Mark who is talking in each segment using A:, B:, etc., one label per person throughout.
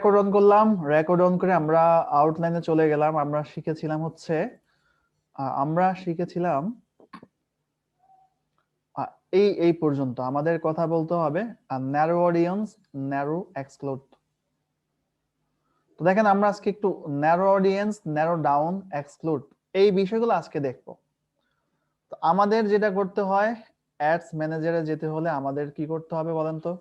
A: Record on করলাম, record on করে আমরা আউটলাইনে চলে গেলাম। আমরা শিখেছিলাম এই পর্যন্ত আমাদের কথা বলতে হবে ন্যারো অডিয়েন্স, ন্যারো এক্সক্লুড। তো দেখেন আমরা আজকে একটু narrow audience, narrow down, exclude এই বিষয়গুলো আজকে দেখবো। তো আমাদের যেটা করতে হয়, অ্যাডস ম্যানেজারে যেতে হলে আমাদের কি করতে হবে বলেন তো?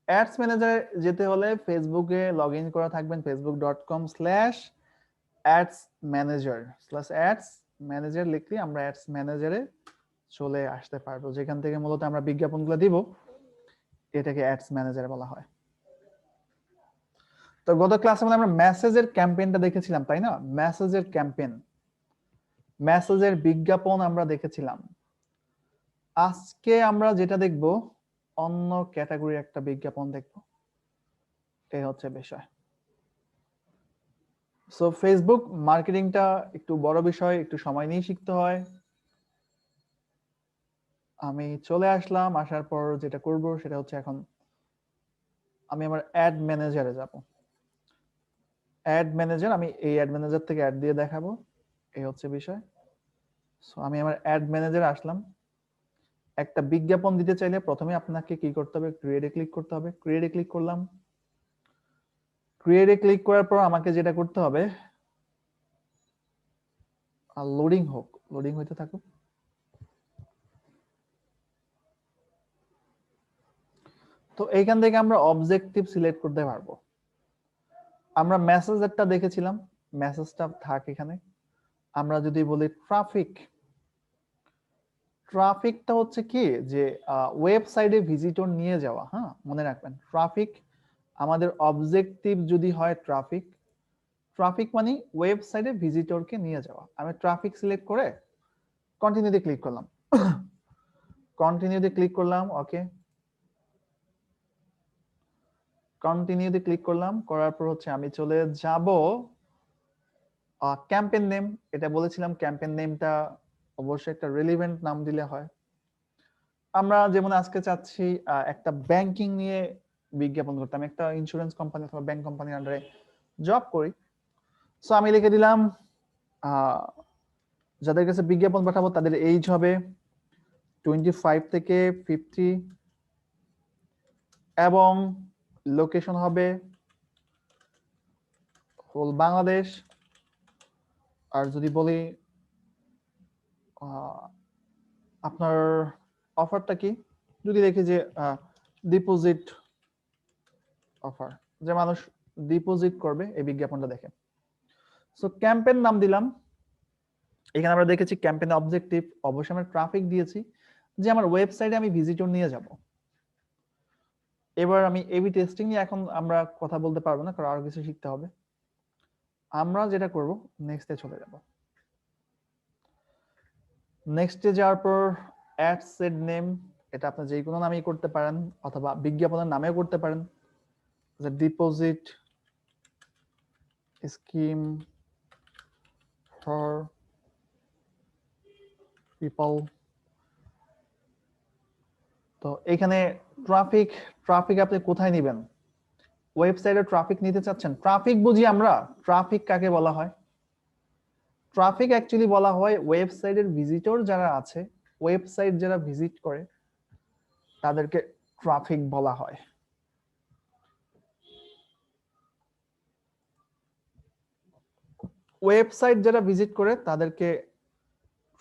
A: অ্যাডস ম্যানেজারে যেতে হলে ফেসবুকে লগ ইন করা থাকবেন, facebook.com/ads manager লিখলে আমরা অ্যাডস ম্যানেজারে চলে আসতে পারবো, যেখান থেকে মূলত আমরা বিজ্ঞাপনগুলো দিব। এটাকে অ্যাডস ম্যানেজার বলা হয়। তো গত ক্লাসে আমরা মেসেজের ক্যাম্পেইনটা দেখেছিলাম, তাই না? মেসেজের ক্যাম্পেইন, মেসেজের বিজ্ঞাপন আমরা দেখেছিলাম। আজকে আমরা যেটা দেখব, অন্য ক্যাটাগরির একটা বিজ্ঞাপন দেখব। এই হচ্ছে বিষয়। সো ফেসবুক মার্কেটিংটা একটু বড় বিষয়, একটু সময় নিয়ে শিখতে হয়। আমি চলে আসলাম, আসার পর যেটা করব সেটা হচ্ছে এখন আমি আমার অ্যাড ম্যানেজারে যাব। অ্যাড ম্যানেজার, আমি এই অ্যাড ম্যানেজার থেকে অ্যাড দিয়ে দেখাবো। এই হচ্ছে বিষয়। সো আমি আমার অ্যাড ম্যানেজারে আসলাম। একটা বিজ্ঞাপন দিতে চাইলে প্রথমে আপনাকে কি করতে হবে? ক্রিয়েটে ক্লিক করতে হবে। ক্রিয়েটে ক্লিক করলাম। ক্রিয়েটে ক্লিক করার পর আমাকে যেটা করতে হবে, লোডিং হোক, লোডিং হইতে থাকুক। তো এইখান থেকে আমরা অবজেক্টিভ সিলেক্ট করতে পারবো। আমরা মেসেজেরটা দেখেছিলাম, মেসেজটা থাক এখানে। আমরা যদি বলি ট্রাফিক, ট্রাফিকটা হচ্ছে কি যে ওয়েবসাইটে ভিজিটর নিয়ে যাওয়া। হ্যাঁ, মনে রাখবেন ট্রাফিক আমাদের অবজেক্টিভ যদি হয় ট্রাফিক, ট্রাফিক মানে ওয়েবসাইটে ভিজিটরকে নিয়ে যাওয়া। আমি ট্রাফিক সিলেক্ট করে কন্টিনিউতে ক্লিক করলাম। কন্টিনিউতে ক্লিক করলাম, ওকে। কন্টিনিউতে ক্লিক করলাম, করার পর হচ্ছে আমি চলে যাব ক্যাম্পেইন নেম। এটা বলেছিলাম ক্যাম্পেইন নেমটা অবশ্যই একটা রিলেভেন্ট নাম দিলে হয়। আমরা যেমন আজকে চাচ্ছি একটা ব্যাংকিং নিয়ে বিজ্ঞাপন করতে, আমি একটা ইন্স্যুরেন্স কোম্পানি অথবা ব্যাংক কোম্পানির আন্ডারে জব করি। সো আমি লিখে দিলাম যাদের কাছে বিজ্ঞাপন পাঠাবো তাদের এজ হবে 25 থেকে 50 এবং লোকেশন হবে হোল বাংলাদেশ। আর যদি বলি আপনার অফারটা কি, যদি দেখি যে ডিপোজিট অফার, যে মানুষ ডিপোজিট করবে এই বিজ্ঞাপনটা দেখে। সো ক্যাম্পেইন নাম দিলাম। এখানে আমরা দেখেছি ক্যাম্পেইন অবজেক্টিভ, অবশ্যই আমরা ট্রাফিক দিয়েছি যে আমার ওয়েবসাইটে আমি ভিজিটর নিয়ে যাব। এবার আমি এবি টেস্টিং নিয়ে এখন আমরা কথা বলতে পারবো না, কারণ আরো কিছু শিখতে হবে। আমরা যেটা করব, নেক্সটে চলে যাব। নেক্সটে যাওয়ার পর অ্যাড সেট নেম, এটা আপনি যে কোনো নামেই করতে পারেন অথবা বিজ্ঞাপনের নামেও করতে পারেন, যে ডিপোজিট স্কিম ফর পিপল। তো এখানে ট্রাফিক, ট্রাফিক আপনি কোথায় নেবেন? ওয়েবসাইটে ট্রাফিক নিতে চাচ্ছেন? ট্রাফিক বুঝি আমরা, ট্রাফিক কাকে বলা হয়? ট্রাফিক অ্যাকচুয়ালি বলা হয় ওয়েবসাইটের ভিজিটর যারা আছে, ওয়েবসাইট যারা ভিজিট করে তাদেরকে ট্রাফিক বলা হয়। ওয়েবসাইট যারা ভিজিট করে তাদেরকে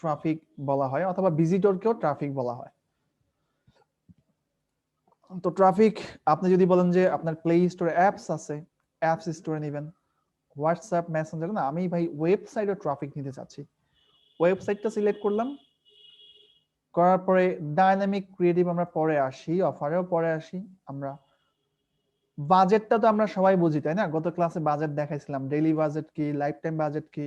A: ট্রাফিক বলা হয়, অথবা ভিজিটরকেও ট্রাফিক বলা হয়। তো ট্রাফিক আপনি যদি বলেন যে আপনার প্লে স্টোরে অ্যাপস আছে, অ্যাপস স্টোরে নেবেন, হোয়াটসঅ্যাপ মেসেঞ্জার না, আমি ভাই ওয়েবসাইটে ট্রাফিক নিতে চাচ্ছি। ওয়েবসাইটটা সিলেক্ট করলাম, করার পরে ডাইনামিক ক্রিয়েটিভ আমরা পরে আসি, অফারেও পরে আসি। আমরা বাজেটটা তো আমরা সবাই বুঝি, তাই না? গত ক্লাসে বাজেট দেখাইছিলাম, ডেইলি বাজেট কি, লাইফ টাইম বাজেট কি।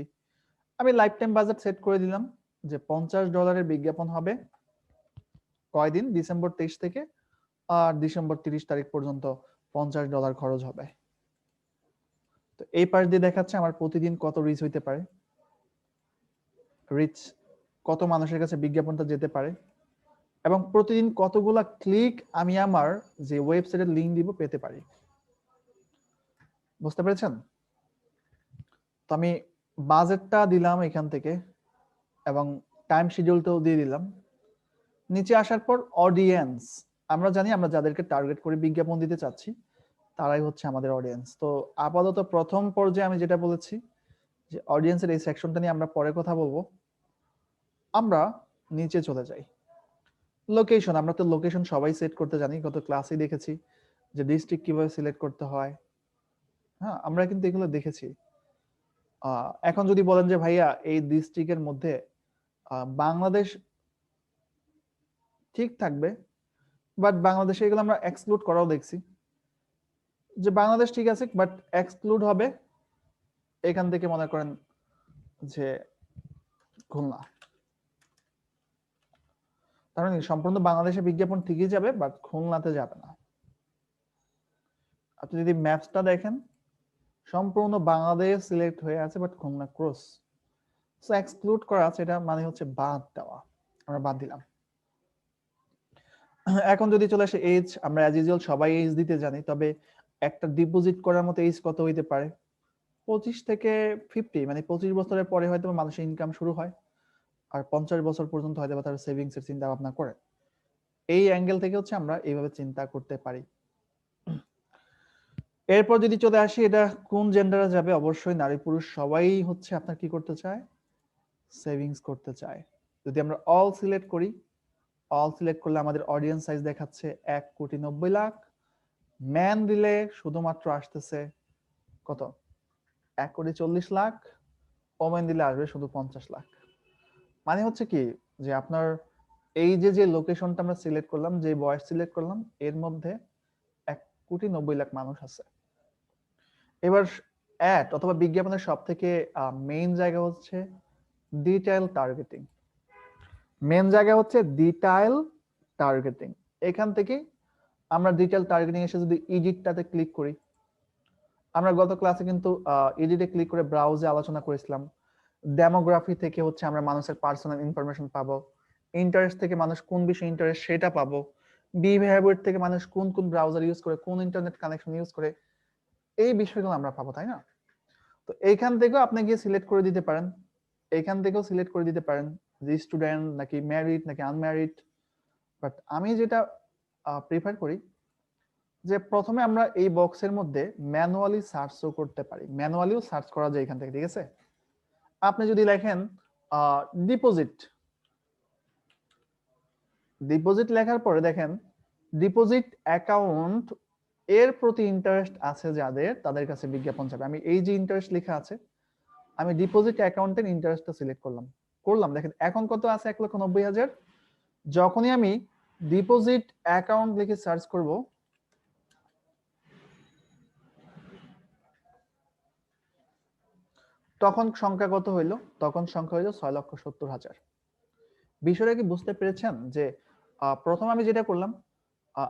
A: আমি লাইফ টাইম বাজেট সেট করে দিলাম যে $50 বিজ্ঞাপন হবে। কয়দিন? ডিসেম্বর 23 থেকে আর ডিসেম্বর 30 তারিখ পর্যন্ত $50 খরচ হবে। তো এই পাশ দিয়ে দেখাচ্ছে আমার প্রতিদিন কত রিচ হইতে পারে, রিচ কত মানুষের কাছে বিজ্ঞাপনটা যেতে পারে, এবং প্রতিদিন কতগুলা ক্লিক আমি আমার যে ওয়েবসাইটের লিংক দিব পেতে পারি। বুঝতে পেরেছেন? তো আমি বাজেটটা দিলাম এখান থেকে এবং টাইম শিডিউলটাও দিয়ে দিলাম। নিচে আসার পর অডিয়েন্স, আমরা জানি আমরা যাদেরকে টার্গেট করে বিজ্ঞাপন দিতে চাচ্ছি তারাই হচ্ছে আমাদের অডিয়েন্স। তো আপাতত প্রথম পর্যায়ে আমি যেটা বলেছি যে অডিয়েন্সের এই সেকশনটা নিয়ে আমরা পরে কথা বলবো। আমরা নিচে চলে যাই। লোকেশন, আমরা তো লোকেশন সবাই সেট করতে জানি, গত ক্লাসে দেখেছি যে ডিস্ট্রিক্ট কিভাবে সিলেক্ট করতে হয়। হ্যাঁ, আমরা কিন্তু এগুলো দেখেছি। এখন যদি বলেন যে ভাইয়া এই ডিস্ট্রিক্টের মধ্যে বাংলাদেশ ঠিক থাকবে, বাট বাংলাদেশে এগুলো আমরা এক্সক্লুড করাও দেখছি যে বাংলাদেশ ঠিক আছে বাট এক্সক্লুড হবে এখান থেকে মনে করেন যে খুলনা। তার মানে সম্পূর্ণ বাংলাদেশে বিজ্ঞাপন ঠিকই যাবে বাট খুলনাতে যাবে না। আপনি যদি ম্যাপসটা দেখেন সম্পূর্ণ বাংলাদেশ সিলেক্ট হয়ে আছে but Khulna cross, so exclude করা আছে, এটা মানে হচ্ছে বাদ দেওয়া, আমরা বাদ দিলাম। এখন যদি চলে আসে এজ, আমরা অ্যাজ ইউজুয়াল সবাই এজ দিতে জানি, তবে একটা ডিপোজিট করার মতো এজ কত হইতে পারে? 25 থেকে 50, মানে 25 বছরের পরে হয়তো মানুষের ইনকাম শুরু হয়, আর 50 বছর পর্যন্ত হয়তো তার সেভিংস এর চিন্তা ভাবনা করে। এই অ্যাঙ্গেল থেকে হচ্ছে আমরা এইভাবে চিন্তা করতে পারি। এরপর যদি চলে আসি এটা কোন জেন্ডারে যাবে, অবশ্যই নারী পুরুষ সবাই হচ্ছে আপনার কি করতে চায়, সেভিংস করতে চায়। যদি আমরা অল সিলেক্ট করি, অল সিলেক্ট করলে আমাদের অডিয়েন্স সাইজ দেখাচ্ছে 1,90,00,000। ম্যান দিলে শুধুমাত্র আসতেছে কত, 1,40,00,000। ওমেন দিলে আসবে শুধু 50 লাখ। মানে হচ্ছে কি যে আপনার এই যে লোকেশনটা আমরা সিলেক্ট করলাম, যে বয়স সিলেক্ট করলাম, এর মধ্যে 1,90,00,000 মানুষ আছে। এবার অ্যাড অথবা বিজ্ঞাপনের সব থেকে মেইন জায়গা হচ্ছে ডিটেইল টার্গেটিং। মেইন জায়গা হচ্ছে ডিটেইল টার্গেটিং। এখান থেকে আমরা ডিটেইল টার্গেটিং এসে যদি এডিটটাতে ক্লিক করি, আমরা গত ক্লাসে কিন্তু এডিটে ক্লিক করে ব্রাউজে আলোচনা করেছিলাম। ডেমোগ্রাফি থেকে হচ্ছে আমরা মানুষের পার্সোনাল ইনফরমেশন পাবো, ইন্টারেস্ট থেকে মানুষ কোন বিষয়ে ইন্টারেস্ট সেটা পাবো, বিহেভিয়ার থেকে মানুষ কোন কোন ব্রাউজার ইউজ করে, কোন ইন্টারনেট কানেকশন ইউজ করে, এই বিষয়গুলো আমরা পাবো, তাই না? তো এইখান থেকেও আপনি গিয়ে সিলেক্ট করে দিতে পারেন, এইখান থেকেও সিলেক্ট করে দিতে পারেন যে স্টুডেন্ট নাকি ম্যারিড নাকি আনম্যারিড। বাট আমি যেটা প্রিফার করি যে প্রথমে আমরা এই বক্সের মধ্যে ম্যানুয়ালি সার্চও করতে পারি, ম্যানুয়ালিও সার্চ করা যায় এখান থেকে, ঠিক আছে? আপনি যদি লেখেন ডিপোজিট, ডিপোজিট লেখার পরে দেখেন ডিপোজিট অ্যাকাউন্ট এর প্রতি ইন্টারেস্ট আছে যাদের, তাদের কাছে বিজ্ঞাপন যাবে। আমি এই যে ইন্টারেস্ট লেখা আছে, আমি ডিপোজিট অ্যাকাউন্টের ইন্টারেস্টটা সিলেক্ট করলাম, দেখেন এখন কত আছে, 1,90,000। যখনই আমি ডিপোজিট অ্যাকাউন্ট লিখে সার্চ করব, তখন সংখ্যা কত হইলো? তখন সংখ্যা হইলো 6,70,000। বিষয়টা কি বুঝতে পেরেছেন? যে প্রথম আমি যেটা করলাম,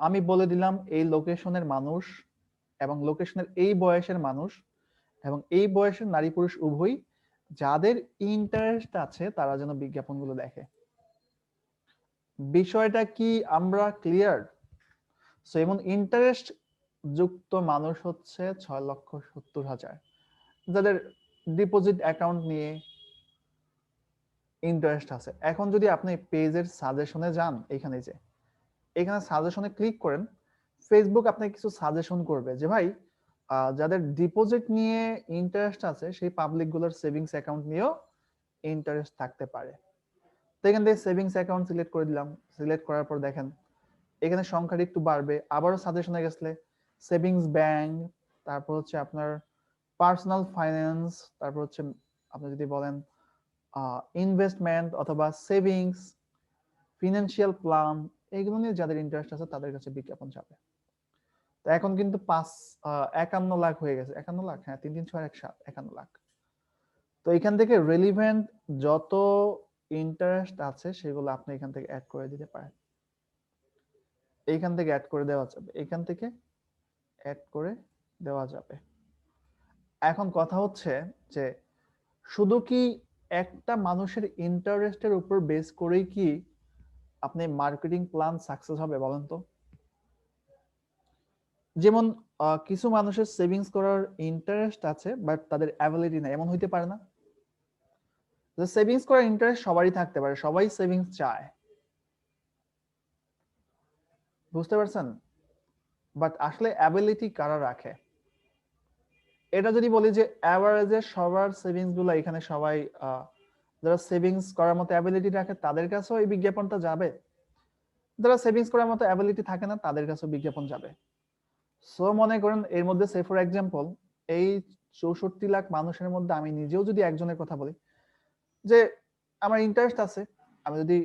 A: আমি বলে দিলাম এই লোকেশনের মানুষ এবং লোকেশনের এই বয়সের মানুষ এবং এই বয়সের নারী পুরুষ উভয়ই যাদের ইন্টারেস্ট আছে তারা যেন বিজ্ঞাপনগুলো দেখে। বিষয়টা কি আমরা ক্লিয়ার? সো এমন ইন্টারেস্ট যুক্ত মানুষ হচ্ছে 6,70,000 যাদের ডিপোজিট অ্যাকাউন্ট নিয়ে ইন্টারেস্ট আছে। এখন যদি আপনি পেজের সাজেশনে যান, এখানে যে এখানে সাজেশনে ক্লিক করেন, ফেসবুক আপনাকে কিছু সাজেশন করবে যে ভাই যাদের ডিপোজিট নিয়ে ইন্টারেস্ট আছে সেই পাবলিক গুলোর সেভিংস অ্যাকাউন্ট নিয়েও ইন্টারেস্ট থাকতে পারে। তো এখান থেকে সেভিংস অ্যাকাউন্ট সিলেক্ট করে দিলাম, সিলেক্ট করার পর দেখেন এখানে সংখ্যাটা একটু বাড়বে। আবারও সাজেশনে গেছলে সেভিংস ব্যাংক, তারপর হচ্ছে আপনার পার্সোনাল ফাইন্যান্স, তারপর হচ্ছে আপনি যদি বলেন ইনভেস্টমেন্ট অথবা সেভিংস, ফিনান্সিয়াল প্ল্যান, এগুলো নিয়ে যাদের ইন্টারেস্ট আছে তাদের কাছে বিজ্ঞাপন যাবে। তো এখন কিন্তু 51 লাখ হয়ে গেছে, 51 লাখ, হ্যাঁ 3 3 6 1 7, 51 লাখ। তো এখান থেকে রেলিভেন্ট যত ইন্টারেস্ট আছে সেগুলো আপনি এখান থেকে অ্যাড করে দিতে পারেন, এইখান থেকে অ্যাড করে দেওয়া যাবে, এখান থেকে অ্যাড করে দেওয়া যাবে। এখন কথা হচ্ছে যে শুধু কি একটা মানুষের ইন্টারেস্টের উপর বেস করেই কি আপনি মার্কেটিং প্ল্যান সাকসেস হবে বলেন তো? যেমন কিছু মানুষের সেভিংস করার ইন্টারেস্ট আছে বাট তাদের অ্যাবিলিটি নাই, এমন হইতে পারে না? যে সেভিংস করার ইন্টারেস্ট সবারই থাকতে পারে, সবাই সেভিংস চায়, বুঝতে পারছেন? বাট আসলে অ্যাবিলিটি কারা রাখে? এটা যদি বলি যে অ্যাভারেজে সবার সেভিংস গুলো এখানে সবাই যারা সেভিংস করার মতো অ্যাবিলিটি রাখে তাদের কাছেও এই বিজ্ঞাপনটা যাবে, যারা সেভিংস করার মতো অ্যাবিলিটি থাকে না তাদের কাছেও বিজ্ঞাপন যাবে। সো মনে করেন এর মধ্যে সে ফর এক্সাম্পল এই 64 লাখ মানুষের মধ্যে আমি নিজেও যদি একজনের কথা বলি যে আমার ইন্টারেস্ট আছে, আমি যদি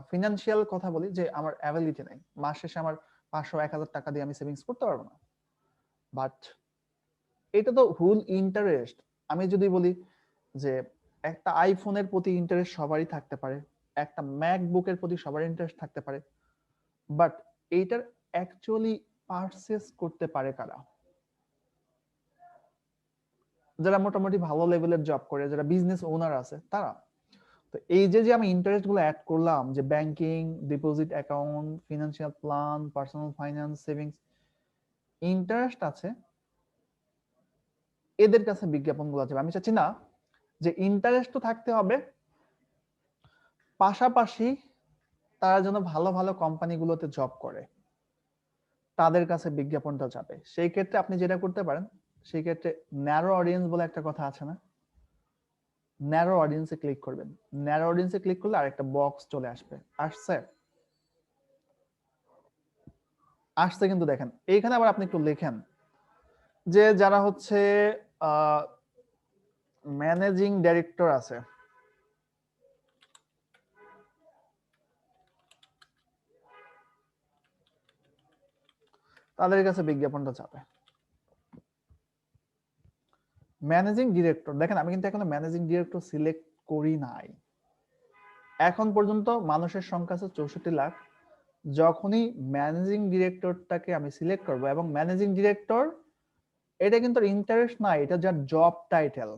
A: ফিনান্সিয়াল কথা বলি যে আমার অ্যাবিলিটি নাই, মাস শেষে আমার 500-1000 টাকা দিয়ে আমি সেভিংস করতে পারবো না, বাট এটা তো হুল ইন্টারেস্ট। আমি যদি বলি যে একটা আইফোনের প্রতি ইন্টারেস্ট সবারই থাকতে পারে, একটা ম্যাকবুকের প্রতি সবার ইন্টারেস্ট থাকতে পারে, বাট এইটার অ্যাকচুয়ালি পারচেজ করতে পারে কারা? যারা মোটামুটি ভালো লেভেলের জব করে, যারা বিজনেস ওনার আছে তারা। তো এই যে যে আমি ইন্টারেস্ট গুলো অ্যাড করলাম, যে banking, deposit account, financial plan, personal finance, savings, interest আছে, এদের কাছে বিজ্ঞাপনগুলো যাবে। আমি চাচ্ছি না যে ইন্টারেস্ট তো থাকতে হবে, পাশাপাশি তারা যেন ভালো ভালো কোম্পানিগুলোতে জব করে, তাদের কাছে বিজ্ঞাপনটা যাবে। সেই ক্ষেত্রে আপনি যেটা করতে পারেন, সেই ক্ষেত্রে ন্যারো অডিয়েন্স বলে একটা কথা আছে না, ন্যারো অডিয়েন্সে ক্লিক করবেন। ন্যারো অডিয়েন্সে ক্লিক করলে আরেকটা বক্স চলে আসবে, আসছে আসছে কিন্তু দেখেন এইখানে আবার আপনি একটু লেখেন যে যারা হচ্ছে ম্যানেজিং ডাইরেক্টর আছে, তাদের কাছে বিজ্ঞাপনটা যাবে। ম্যানেজিং ডিরেক্টর, দেখেন আমি কিন্তু এখনো ম্যানেজিং ডিরেক্টর সিলেক্ট করি নাই। এখন পর্যন্ত মানুষের সংখ্যা আছে 64 লাখ। যখনই ম্যানেজিং ডিরেক্টরটাকে আমি সিলেক্ট করব, এবং ম্যানেজিং ডিরেক্টর এটা কিন্তু ইন্টারেস্ট না, এটা যার জব টাইটেল।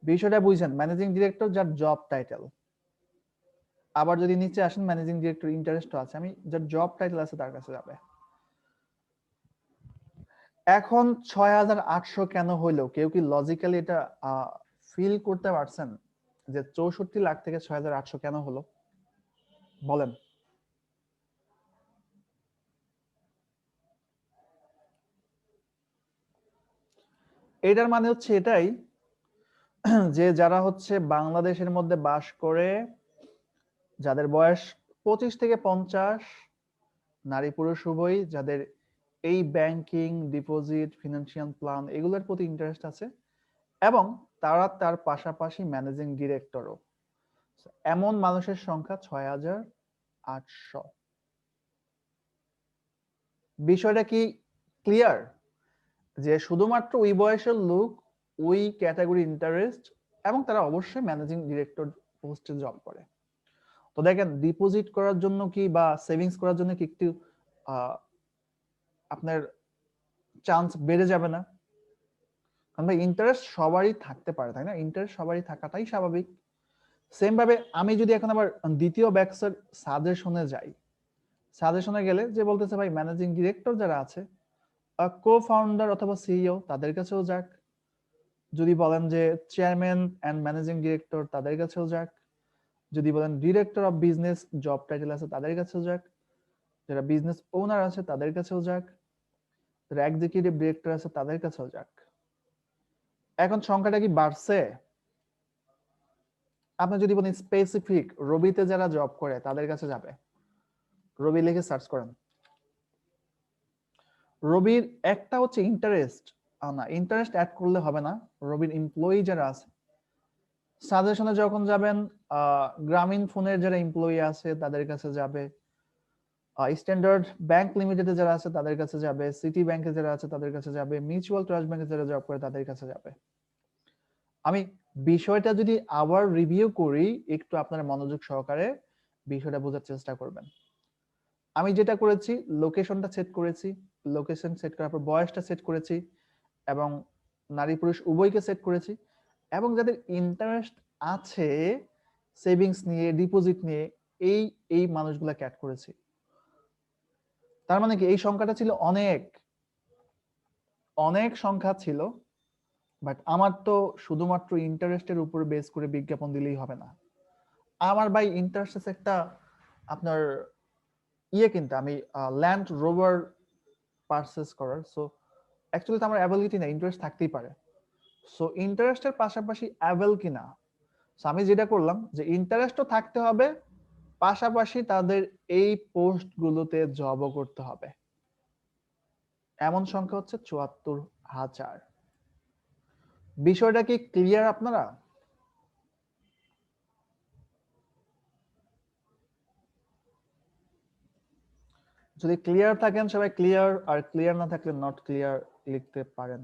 A: বিষয়টা বুঝছেন? ম্যানেজিং ডিরেক্টর যার জব টাইটেল। আবার যদি নিচে আসেন ম্যানেজিং ডিরেক্টর ইন্টারেস্ট আছে, আমি যার জব টাইটেল আছে তার কাছে যাবে। এখন 6800 কেন হইলো? কেউ কি লজিক্যালি এটা ফিল করতে পারছেন যে 64 লাখ থেকে 6800 কেন হলো? বলেন। এটার মানে হচ্ছে এটাই যে যারা হচ্ছে বাংলাদেশের মধ্যে বাস করে, যাদের বয়স 25 থেকে 50, নারী পুরুষ উভয়ই, যাদের এই ব্যাংকিং, ডিপোজিট, ফিনান্সিয়াল প্ল্যান এগুলোর প্রতি ইন্টারেস্ট আছে, এবং তারা তার পাশাপাশি ম্যানেজিং ডিরেক্টরও, এমন মানুষের সংখ্যা 6800। বিষয়টা কি ক্লিয়ার? যে শুধুমাত্র ওই বয়সের লোক, ওই ক্যাটাগরি ইন্টারেস্ট, এবং তারা অবশ্যই ম্যানেজিং ডিরেক্টর পোস্টে জব করে। তো দেখেন ডিপোজিট করার জন্য কি বা সেভিংস করার জন্য কি একটু আপনার চান্স বেড়ে যাবে না? কারণ ভাই ইন্টারেস্ট সবারই থাকতে পারে, তাই না? ইন্টারেস্ট সবারই থাকাটাই স্বাভাবিক। সেম ভাবে আমি যদি এখন আবার দ্বিতীয় ব্যাক্সের সাজেশনে যাই, সাজেশনে গেলে যে বলতেছে ভাই ম্যানেজিং ডিরেক্টর যারা আছে, কো ফাউন্ডার অথবা সিইও তাদের কাছেও যাক, যদি বলেন যে চেয়ারম্যান এন্ড ম্যানেজিং ডিরেক্টর তাদের কাছেও যাক, যদি বলেন director of business job title আছে তাদের কাছেও যাক, যারা বিজনেস ওনার আছে তাদের কাছেও যাক, যারা এক্সিকিউটিভ ডিরেক্টর আছে তাদের কাছেও যাক। এখন সংখ্যাটা কি বাড়ছে? আপনি যদি বলেন স্পেসিফিক রবিতে যারা জব করে তাদের কাছে যাবে, রবি লিখে সার্চ করেন। রবির একটা হচ্ছে ইন্টারেস্ট, না ইন্টারেস্ট অ্যাড করলে হবে না, রবির এমপ্লয়ি যারা আছে সাজেশনে যখন যাবেন, গ্রামীণ ফোনের যারা এমপ্লয়ি আছে তাদের কাছে যাবে, স্ট্যান্ডার্ড ব্যাংক লিমিটেডে যারা আছে তাদের কাছে যাবে, সিটি ব্যাংকে যারা আছে তাদের কাছে যাবে, মিউচুয়াল ট্রাস্ট ব্যাংকে যারা জব করে তাদের কাছে যাবে। আমি বিষয়টা যদি আবার রিভিউ করি, একটু আপনারা মনোযোগ সহকারে বিষয়টা বোঝার চেষ্টা করবেন। আমি যেটা করেছি, লোকেশনটা সেট করেছি, লোকেশন সেট করার পর বয়সটা সেট করেছি, এবং নারী পুরুষ উভয়কে সেট করেছি, এবং যাদের ইন্টারেস্ট আছে সেভিংস নিয়ে, ডিপোজিট নিয়ে, এই এই মানুষগুলোকে অ্যাড করেছি। তার মানে কি এই সংখ্যাটা ছিল অনেক অনেক সংখ্যা ছিল, বাট আমার তো শুধুমাত্র ইন্টারেস্টের উপর বেস করে বিজ্ঞাপন দিলেই হবে না। আমার ভাই ইন্টারেস্ট একটা আপনার কিন্তু আমি ল্যান্ড রোভার পারচেজ করার, সো অ্যাকচুয়ালি তো আমার অ্যাবিলিটি না, ইন্টারেস্ট থাকতেই পারে। সো ইন্টারেস্টের পাশাপাশি অ্যাভেল কিনা, সো আমি যেটা করলাম যে ইন্টারেস্টও থাকতে হবে, পাশাপাশি তাদের এই পোস্টগুলোতে জবও করতে হবে। এমন সংখ্যা হচ্ছে ৭৪,০০০। বিষয়টা কি ক্লিয়ার আপনারা? যদি ক্লিয়ার থাকেন সবাই ক্লিয়ার, আর ক্লিয়ার না থাকলে নট ক্লিয়ার লিখতে পারেন।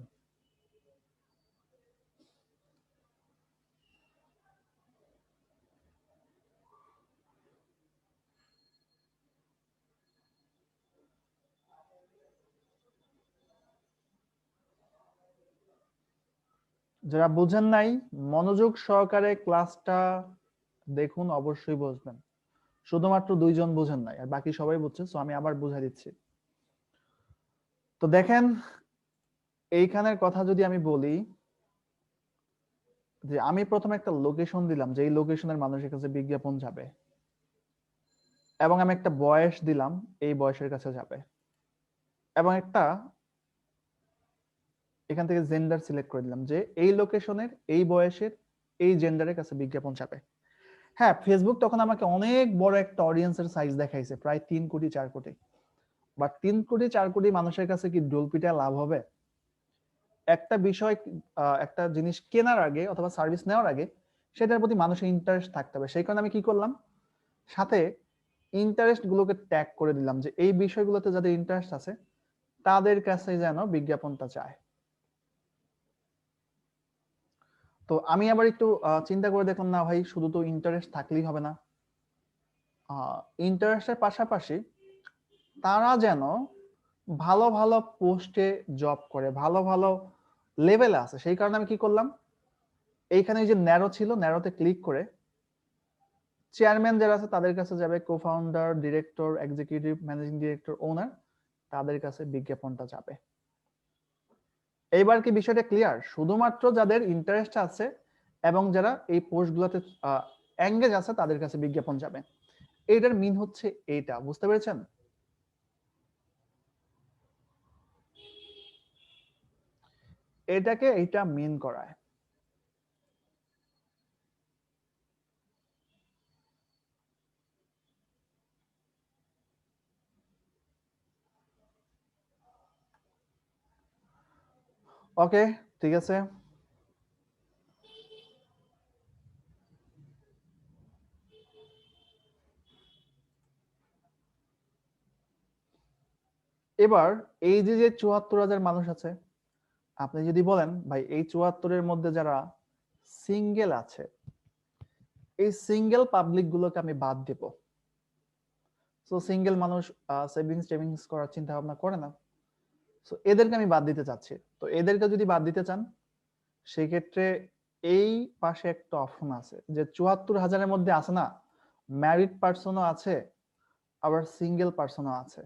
A: যারা বুঝেন নাই মনোযোগ সহকারে ক্লাসটা দেখুন, অবশ্যই বুঝবেন। শুধুমাত্র 2 জন বুঝেন নাই, আর বাকি সবাই বুঝছে, সো আমি আবার বুঝাই দিচ্ছি। তো দেখেন, এইখানের কথা যদি আমি বলি যে আমি প্রথমে একটা লোকেশন দিলাম যে এই লোকেশনের মানুষের কাছে বিজ্ঞাপন যাবে, এবং আমি একটা বয়স দিলাম এই বয়সের কাছে যাবে, এবং একটা এখান থেকে জেন্ডার সিলেক্ট করে দিলাম যে এই লোকেশনের এই বয়সের এই জেন্ডারের কাছে বিজ্ঞাপন যাবে। হ্যাঁ, ফেসবুক তখন আমাকে অনেক বড় একটা অডিয়েন্সের সাইজ দেখাইছে, প্রায় 3 কোটি 4 কোটি। বাট 3 কোটি 4 কোটি মানুষের কাছে কি ডলপিটা লাভ হবে? একটা বিষয়, একটা জিনিস কেনার আগে অথবা সার্ভিস নেওয়ার আগে সেটার প্রতি মানুষের ইন্টারেস্ট থাকতে হবে। সেই কারণে আমি কি করলাম, সাথে ইন্টারেস্ট গুলোকে ট্যাগ করে দিলাম যে এই বিষয়গুলোতে যাদের ইন্টারেস্ট আছে তাদের কাছে যেন বিজ্ঞাপনটা যায়। তো আমি আবার একটু চিন্তা করে দেখলাম, না ভাই শুধু তো ইন্টারেস্ট থাকলেই হবে না, ইন্টারেস্টের পাশাপাশি তারা যেন ভালো ভালো পোস্টে জব করে, ভালো ভালো লেভেলে আছে। সেই কারণে আমি কি করলাম, এইখানে যে ন্যারো ছিল, ন্যারোতে ক্লিক করে চেয়ারম্যান যারা আছে তাদের কাছে যাবে, co-founder, director, executive, managing director, owner, তাদের কাছে বিজ্ঞাপনটা যাবে। এইবার কি বিষয়টা ক্লিয়ার? শুধুমাত্র যাদের ইন্টারেস্ট আছে এবং যারা এই পোস্টগুলোতে এঙ্গেজ আছে তাদের কাছে বিজ্ঞাপন যাবে। এইটার মিন হচ্ছে এইটা, বুঝতে পেরেছেন? এটাকে এইটা মিন করায়। ওকে, ঠিক আছে। এবার এই যে যে ৭৪,০০০ মানুষ আছে, আপনি যদি বলেন ভাই এই ৭৪-এর মধ্যে যারা সিঙ্গেল আছে, এই সিঙ্গেল পাবলিক গুলোকে আমি বাদ দেব। সো সিঙ্গেল মানুষ সেভিংস টেভিংস করার চিন্তা ভাবনা করে না, সো এদেরকে আমি বাদ দিতে চাচ্ছি। তো এদেরকে যদি বাদ দিতে চান, সেই ক্ষেত্রে এই পাশে একটা অপশন আছে যে ৭৪,০০০-এর মধ্যে আছে না, ম্যারিড পারসনও আছে আবার সিঙ্গেল পারসনও আছে।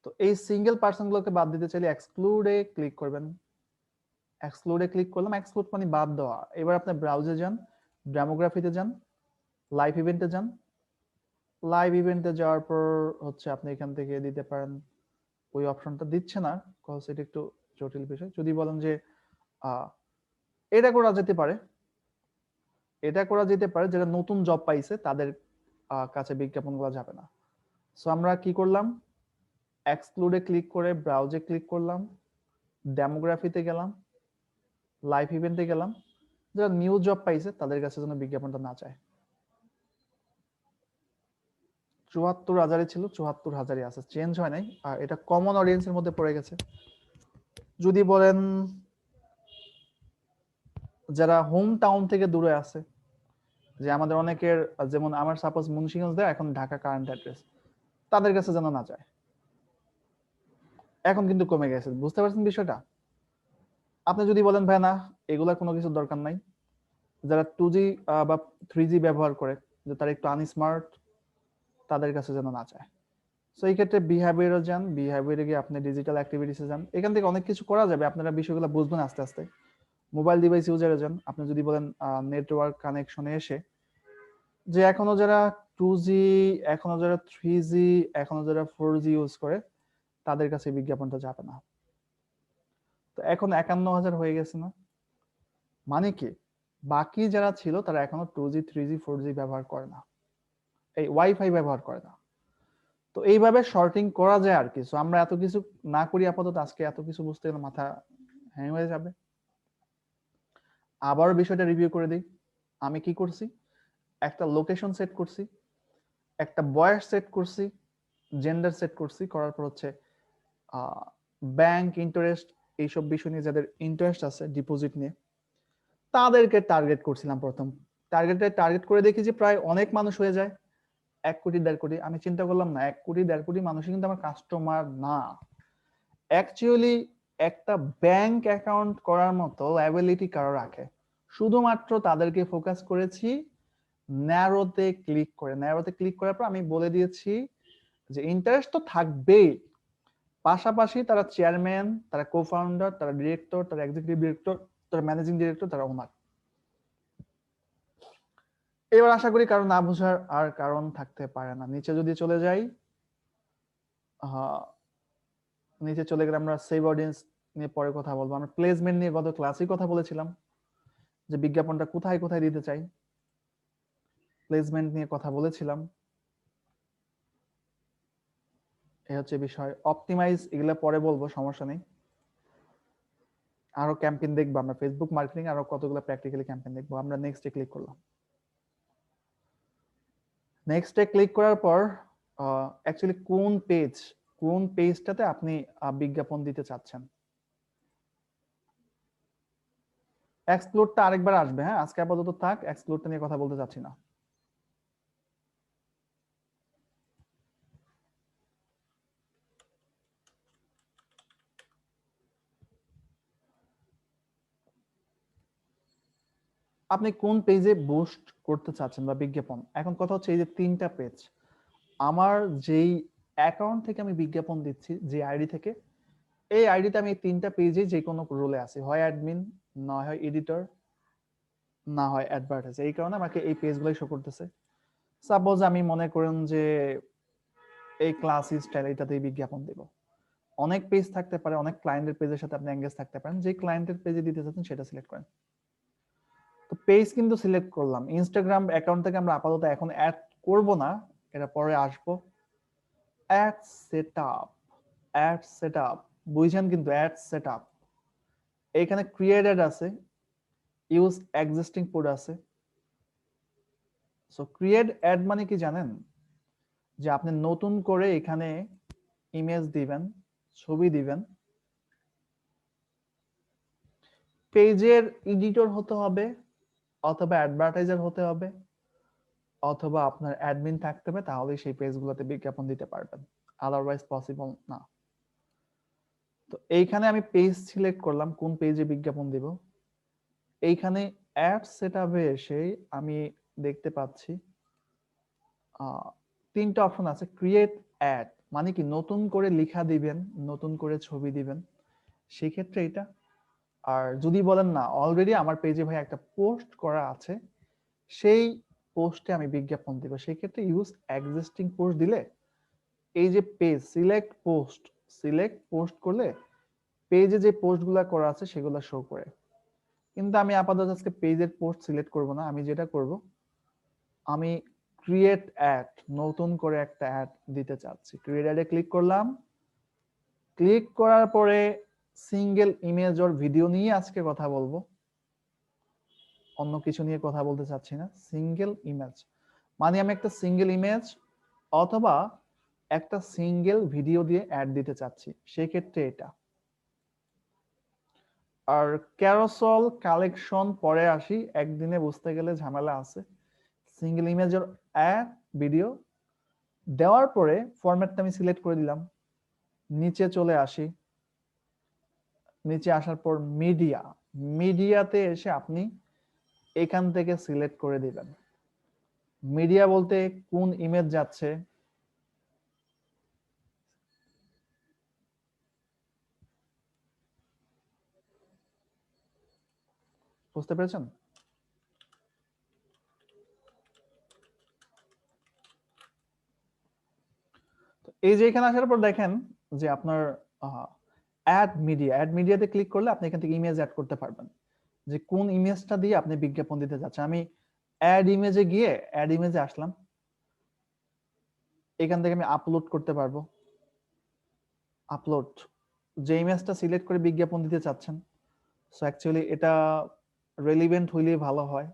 A: তো এই সিঙ্গেল পারসন গুলোকে বাদ দিতে চাইলে এক্সক্লুডে ক্লিক করবেন। এক্সক্লুডে ক্লিক করলাম, এক্সক্লুড মানে বাদ দেওয়া। এবার আপনি ব্রাউজে যান, ডেমোগ্রাফিতে যান, লাইভ ইভেন্টে যান। লাইভ ইভেন্টে যাওয়ার পর হচ্ছে আপনি এখান থেকে দিতে পারেন, ওই অপশনটা দিচ্ছে না কজ এটা একটু জটিল বিষয়। যদি বলেন যে এটা করা যেতে পারে, এটা করা যেতে পারে, যারা নতুন জব পাইছে তাদের কাছে বিজ্ঞাপনগুলো যাবে না। সো আমরা কি করলাম, এক্সক্লুডে ক্লিক করে ব্রাউজে ক্লিক করলাম, ডেমোগ্রাফিতে গেলাম, লাইভ ইভেন্টে গেলাম, যারা নিউ জব পাইছে তাদের কাছে যেন বিজ্ঞাপনটা না যায়। ৭৪,০০০ ছিল, ৭৪,০০০ আছে, চেঞ্জ হয় নাই, আর এটা কমন অডিয়েন্সের মধ্যে পড়ে গেছে। যদি বলেন যারা হোম টাউন থেকে দূরে আছে, যে আমাদের অনেকের, যেমন আমার সাপোজ মুন্সিগঞ্জ দেয়, এখন ঢাকা কারেন্ট অ্যাড্রেস, তাদের কাছে যেন না যায়। এখন কিন্তু কমে গেছে, বুঝতে পারছেন বিষয়টা? আপনি যদি বলেন ভাই না এগুলা কোনো কিছু দরকার নাই, যারা 2G বা 3G ব্যবহার করে, যে তারা একটু আনস্মার্ট, তাদের কাছে যেন না যায়। সো এই ক্ষেত্রে বিহেভিয়ারে যান, বিহেভিয়ারে গিয়ে আপনি ডিজিটাল অ্যাক্টিভিটিসে যান, এখান থেকে অনেক কিছু করা যাবে, আপনারা বিষয়গুলো বুঝবেন আস্তে আস্তে। মোবাইল ডিভাইস ইউজারে যান, আপনি যদি বলেন নেটওয়ার্ক কানেকশনে এসে যে এখনো যারা 2G, এখনো যারা 3G, এখনো যারা 4G ইউজ করে তাদের কাছে বিজ্ঞাপনটা যাবে না। তো এখন 51,000 হয়ে গেছে না, মানে কি বাকি যারা ছিল তারা এখনো 2G, 3G, 4G ব্যবহার করে না, এই ওয়াইফাই ব্যবহার করে না। তো এইভাবে শর্টিং করা যায় আর কি। সো আমরা এত কিছু না করি আপাতত, আজকে এত কিছু বুঝতে গেলে মাথা হ্যাং হয়ে যাবে। আবার বিষয়টা রিভিউ করে দিই। আমি কি করছি, একটা লোকেশন সেট করছি, একটা বয়স সেট করছি, জেন্ডার সেট করছি, করার পর হচ্ছে ব্যাংক ইন্টারেস্ট, এইসব বিষয় নিয়ে যাদের ইন্টারেস্ট আছে ডিপোজিট নিয়ে তাদেরকে টার্গেট করছিলাম প্রথম। টার্গেট করে দেখি যে প্রায় অনেক মানুষ হয়ে যায়, 1 কোটি 1.5 কোটি। আমি চিন্তা করলাম না 1 কোটি 1.5 কোটি মানুষ কিন্তু আমার কাস্টমার না। অ্যাকচুয়ালি একটা ব্যাংক অ্যাকাউন্ট করার মতো অ্যাবিলিটি কারো রাখে, শুধুমাত্র তাদেরকে ফোকাস করেছি ন্যারোতে ক্লিক করে। ন্যারোতে ক্লিক করার পর আমি বলে দিয়েছি যে ইন্টারেস্ট তো থাকবেই, পাশাপাশি তারা চেয়ারম্যান, তারা কো-ফাউন্ডার, তারা ডিরেক্টর, তারা এক্সিকিউটিভ ডিরেক্টর, তারা ম্যানেজিং ডিরেক্টর, তারা ওনার। এবার আশা করি কারণ না বোঝার আর কারণ থাকতে পারে না। নিচে যদি চলে যাই, নিচে চলে গেলে আমরা সেভ অডিয়েন্স নিয়ে পরে কথা বলবো। আমরা প্লেসমেন্ট নিয়ে গত ক্লাসে কথা বলেছিলাম যে বিজ্ঞাপনটা কোথায় কোথায় দিতে চাই, প্লেসমেন্ট নিয়ে কথা বলেছিলাম। এই হচ্ছে বিষয়। অপটিমাইজ এগুলা পরে বলবো, সমস্যা নেই। আরো ক্যাম্পেইন দেখবো আমরা, ফেসবুক মার্কেটিং আরো কতগুলো প্র্যাকটিক্যালি ক্যাম্পেইন দেখবো। আমরা নেক্সটে ক্লিক করলাম। নেক্সটে ক্লিক করার পর অ্যাকচুয়ালি কোন পেজটাতে আপনি বিজ্ঞাপন দিতে চাচ্ছেন, এক্সপ্লোরটা আরেকবার আসবে। হ্যাঁ, আজকে আপাতত থাক, এক্সপ্লোরটা নিয়ে কথা বলতে চাচ্ছি না। আপনি কোন পেজে বুস্ট করতে চাচ্ছেন বা বিজ্ঞাপন। এখন কথা হচ্ছে এই যে 3টা পেজ, আমার যেই অ্যাকাউন্ট থেকে আমি বিজ্ঞাপন দিচ্ছি, যে আইডি থেকে, এই আইডিতে আমি 3টা পেজে যে কোনো রোলে আছি, হয় অ্যাডমিন, না হয় এডিটর, না হয় অ্যাডভার্টাইজ। এই কারণে আমাকে এই পেজগুলোই শো করতেছে। সাপোজ আমি মনে করেন যে এই ক্লাস স্টাইল এটাতেই বিজ্ঞাপন দেব। অনেক পেজ থাকতে পারে, অনেক ক্লায়েন্টের পেজের সাথে আপনি এঙ্গেজ থাকতে পারেন, যে ক্লায়েন্টের পেজে দিতে চাচ্ছেন সেটা সিলেক্ট করেন। তো পেজ কিন্তু সিলেক্ট করলাম। ইনস্টাগ্রাম অ্যাকাউন্ট থেকে আমরা আপাতত এখন অ্যাড করব না, এটা পরে আসবো। অ্যাড সেটআপ বুঝছেন কিন্তু, অ্যাড সেটআপ এখানে ক্রিয়েটেড আছে, ইউজ এক্সিস্টিং পোড আছে। সো ক্রিয়েট অ্যাড মানে কি জানেন, যে আপনি নতুন করে এখানে ইমেজ দিবেন, ছবি দিবেন, পেজের এডিটর হতে হবে, অথবা অ্যাডভার্টাইজার হতে হবে, অথবা আপনার অ্যাডমিন থাকতে হবে, তাহলে সেই পেজগুলোতে বিজ্ঞাপন দিতে পারবেন, আদারওয়াইজ পসিবল না। তো এইখানে আমি পেজ সিলেক্ট করলাম, কোন পেজে বিজ্ঞাপন দিব। এইখানে অ্যাড সেটআপে এসে আমি দেখতে পাচ্ছি 3টা অপশন আছে। ক্রিয়েট অ্যাড মানে কি নতুন করে লেখা দিবেন, নতুন করে ছবি দিবেন, সেই ক্ষেত্রে এটা। আর যদি বলেন না অলরেডি আমার পেজে ভাই একটা পোস্ট করা আছে, সেই পোস্টে আমি বিজ্ঞাপন দিব, সেই ক্ষেত্রে ইউজ এক্সিস্টিং পোস্ট দিলে এই যে পেজ সিলেক্ট পোস্ট করলে পেজে যে পোস্টগুলো করা আছে সেগুলো শো করে। কিন্তু আমি আপাতত আজকে পেজের পোস্ট সিলেক্ট করব না। আমি যেটা করব, আমি ক্রিয়েট অ্যাড, নতুন করে একটা অ্যাড দিতে চাচ্ছি। ক্রিয়েট অ্যাডে ক্লিক করলাম। ক্লিক করার পরে সিঙ্গেল ইমেজ অর ভিডিও নিয়ে আজকে কথা বলবো, অন্য কিছু নিয়ে কথা বলতে চাচ্ছি না। সিঙ্গেল ইমেজ মানে আমি একটা সিঙ্গেল ইমেজ অথবা একটা সিঙ্গেল ভিডিও দিয়ে অ্যাড দিতে চাচ্ছি, সেই ক্ষেত্রে এটা। আর ক্যারোসেল কালেকশন পরে আসি, একদিনে বুঝতে গেলে ঝামেলা আছে। সিঙ্গেল ইমেজের অ্যাড ভিডিও দেওয়ার পরে ফরম্যাটটা আমি সিলেক্ট করে দিলাম। নিচে চলে আসি, নিচে আসার পর মিডিয়াতে এসে আপনি এখান থেকে সিলেক্ট করে দিবেন। মিডিয়া বলতে কোন ইমেজ যাচ্ছে, বুঝতে পেরেছেন? এই যে এখানে আসার পর দেখেন যে আপনার অ্যাড মিডিয়াতে ক্লিক করলে আপনি এখান থেকে ইমেজ অ্যাড করতে পারবেন, যে কোন ইমেজটা দিয়ে আপনি বিজ্ঞাপন দিতে যাচ্ছেন। আমি অ্যাড ইমেজে গিয়ে অ্যাড ইমেজে আসলাম, এখান থেকে আমি আপলোড করতে পারবো। আপলোড, যে ইমেজটা সিলেক্ট করে বিজ্ঞাপন দিতে চাচ্ছেন, সো অ্যাকচুয়ালি এটা রেলিভেন্ট হইলে ভালো হয়।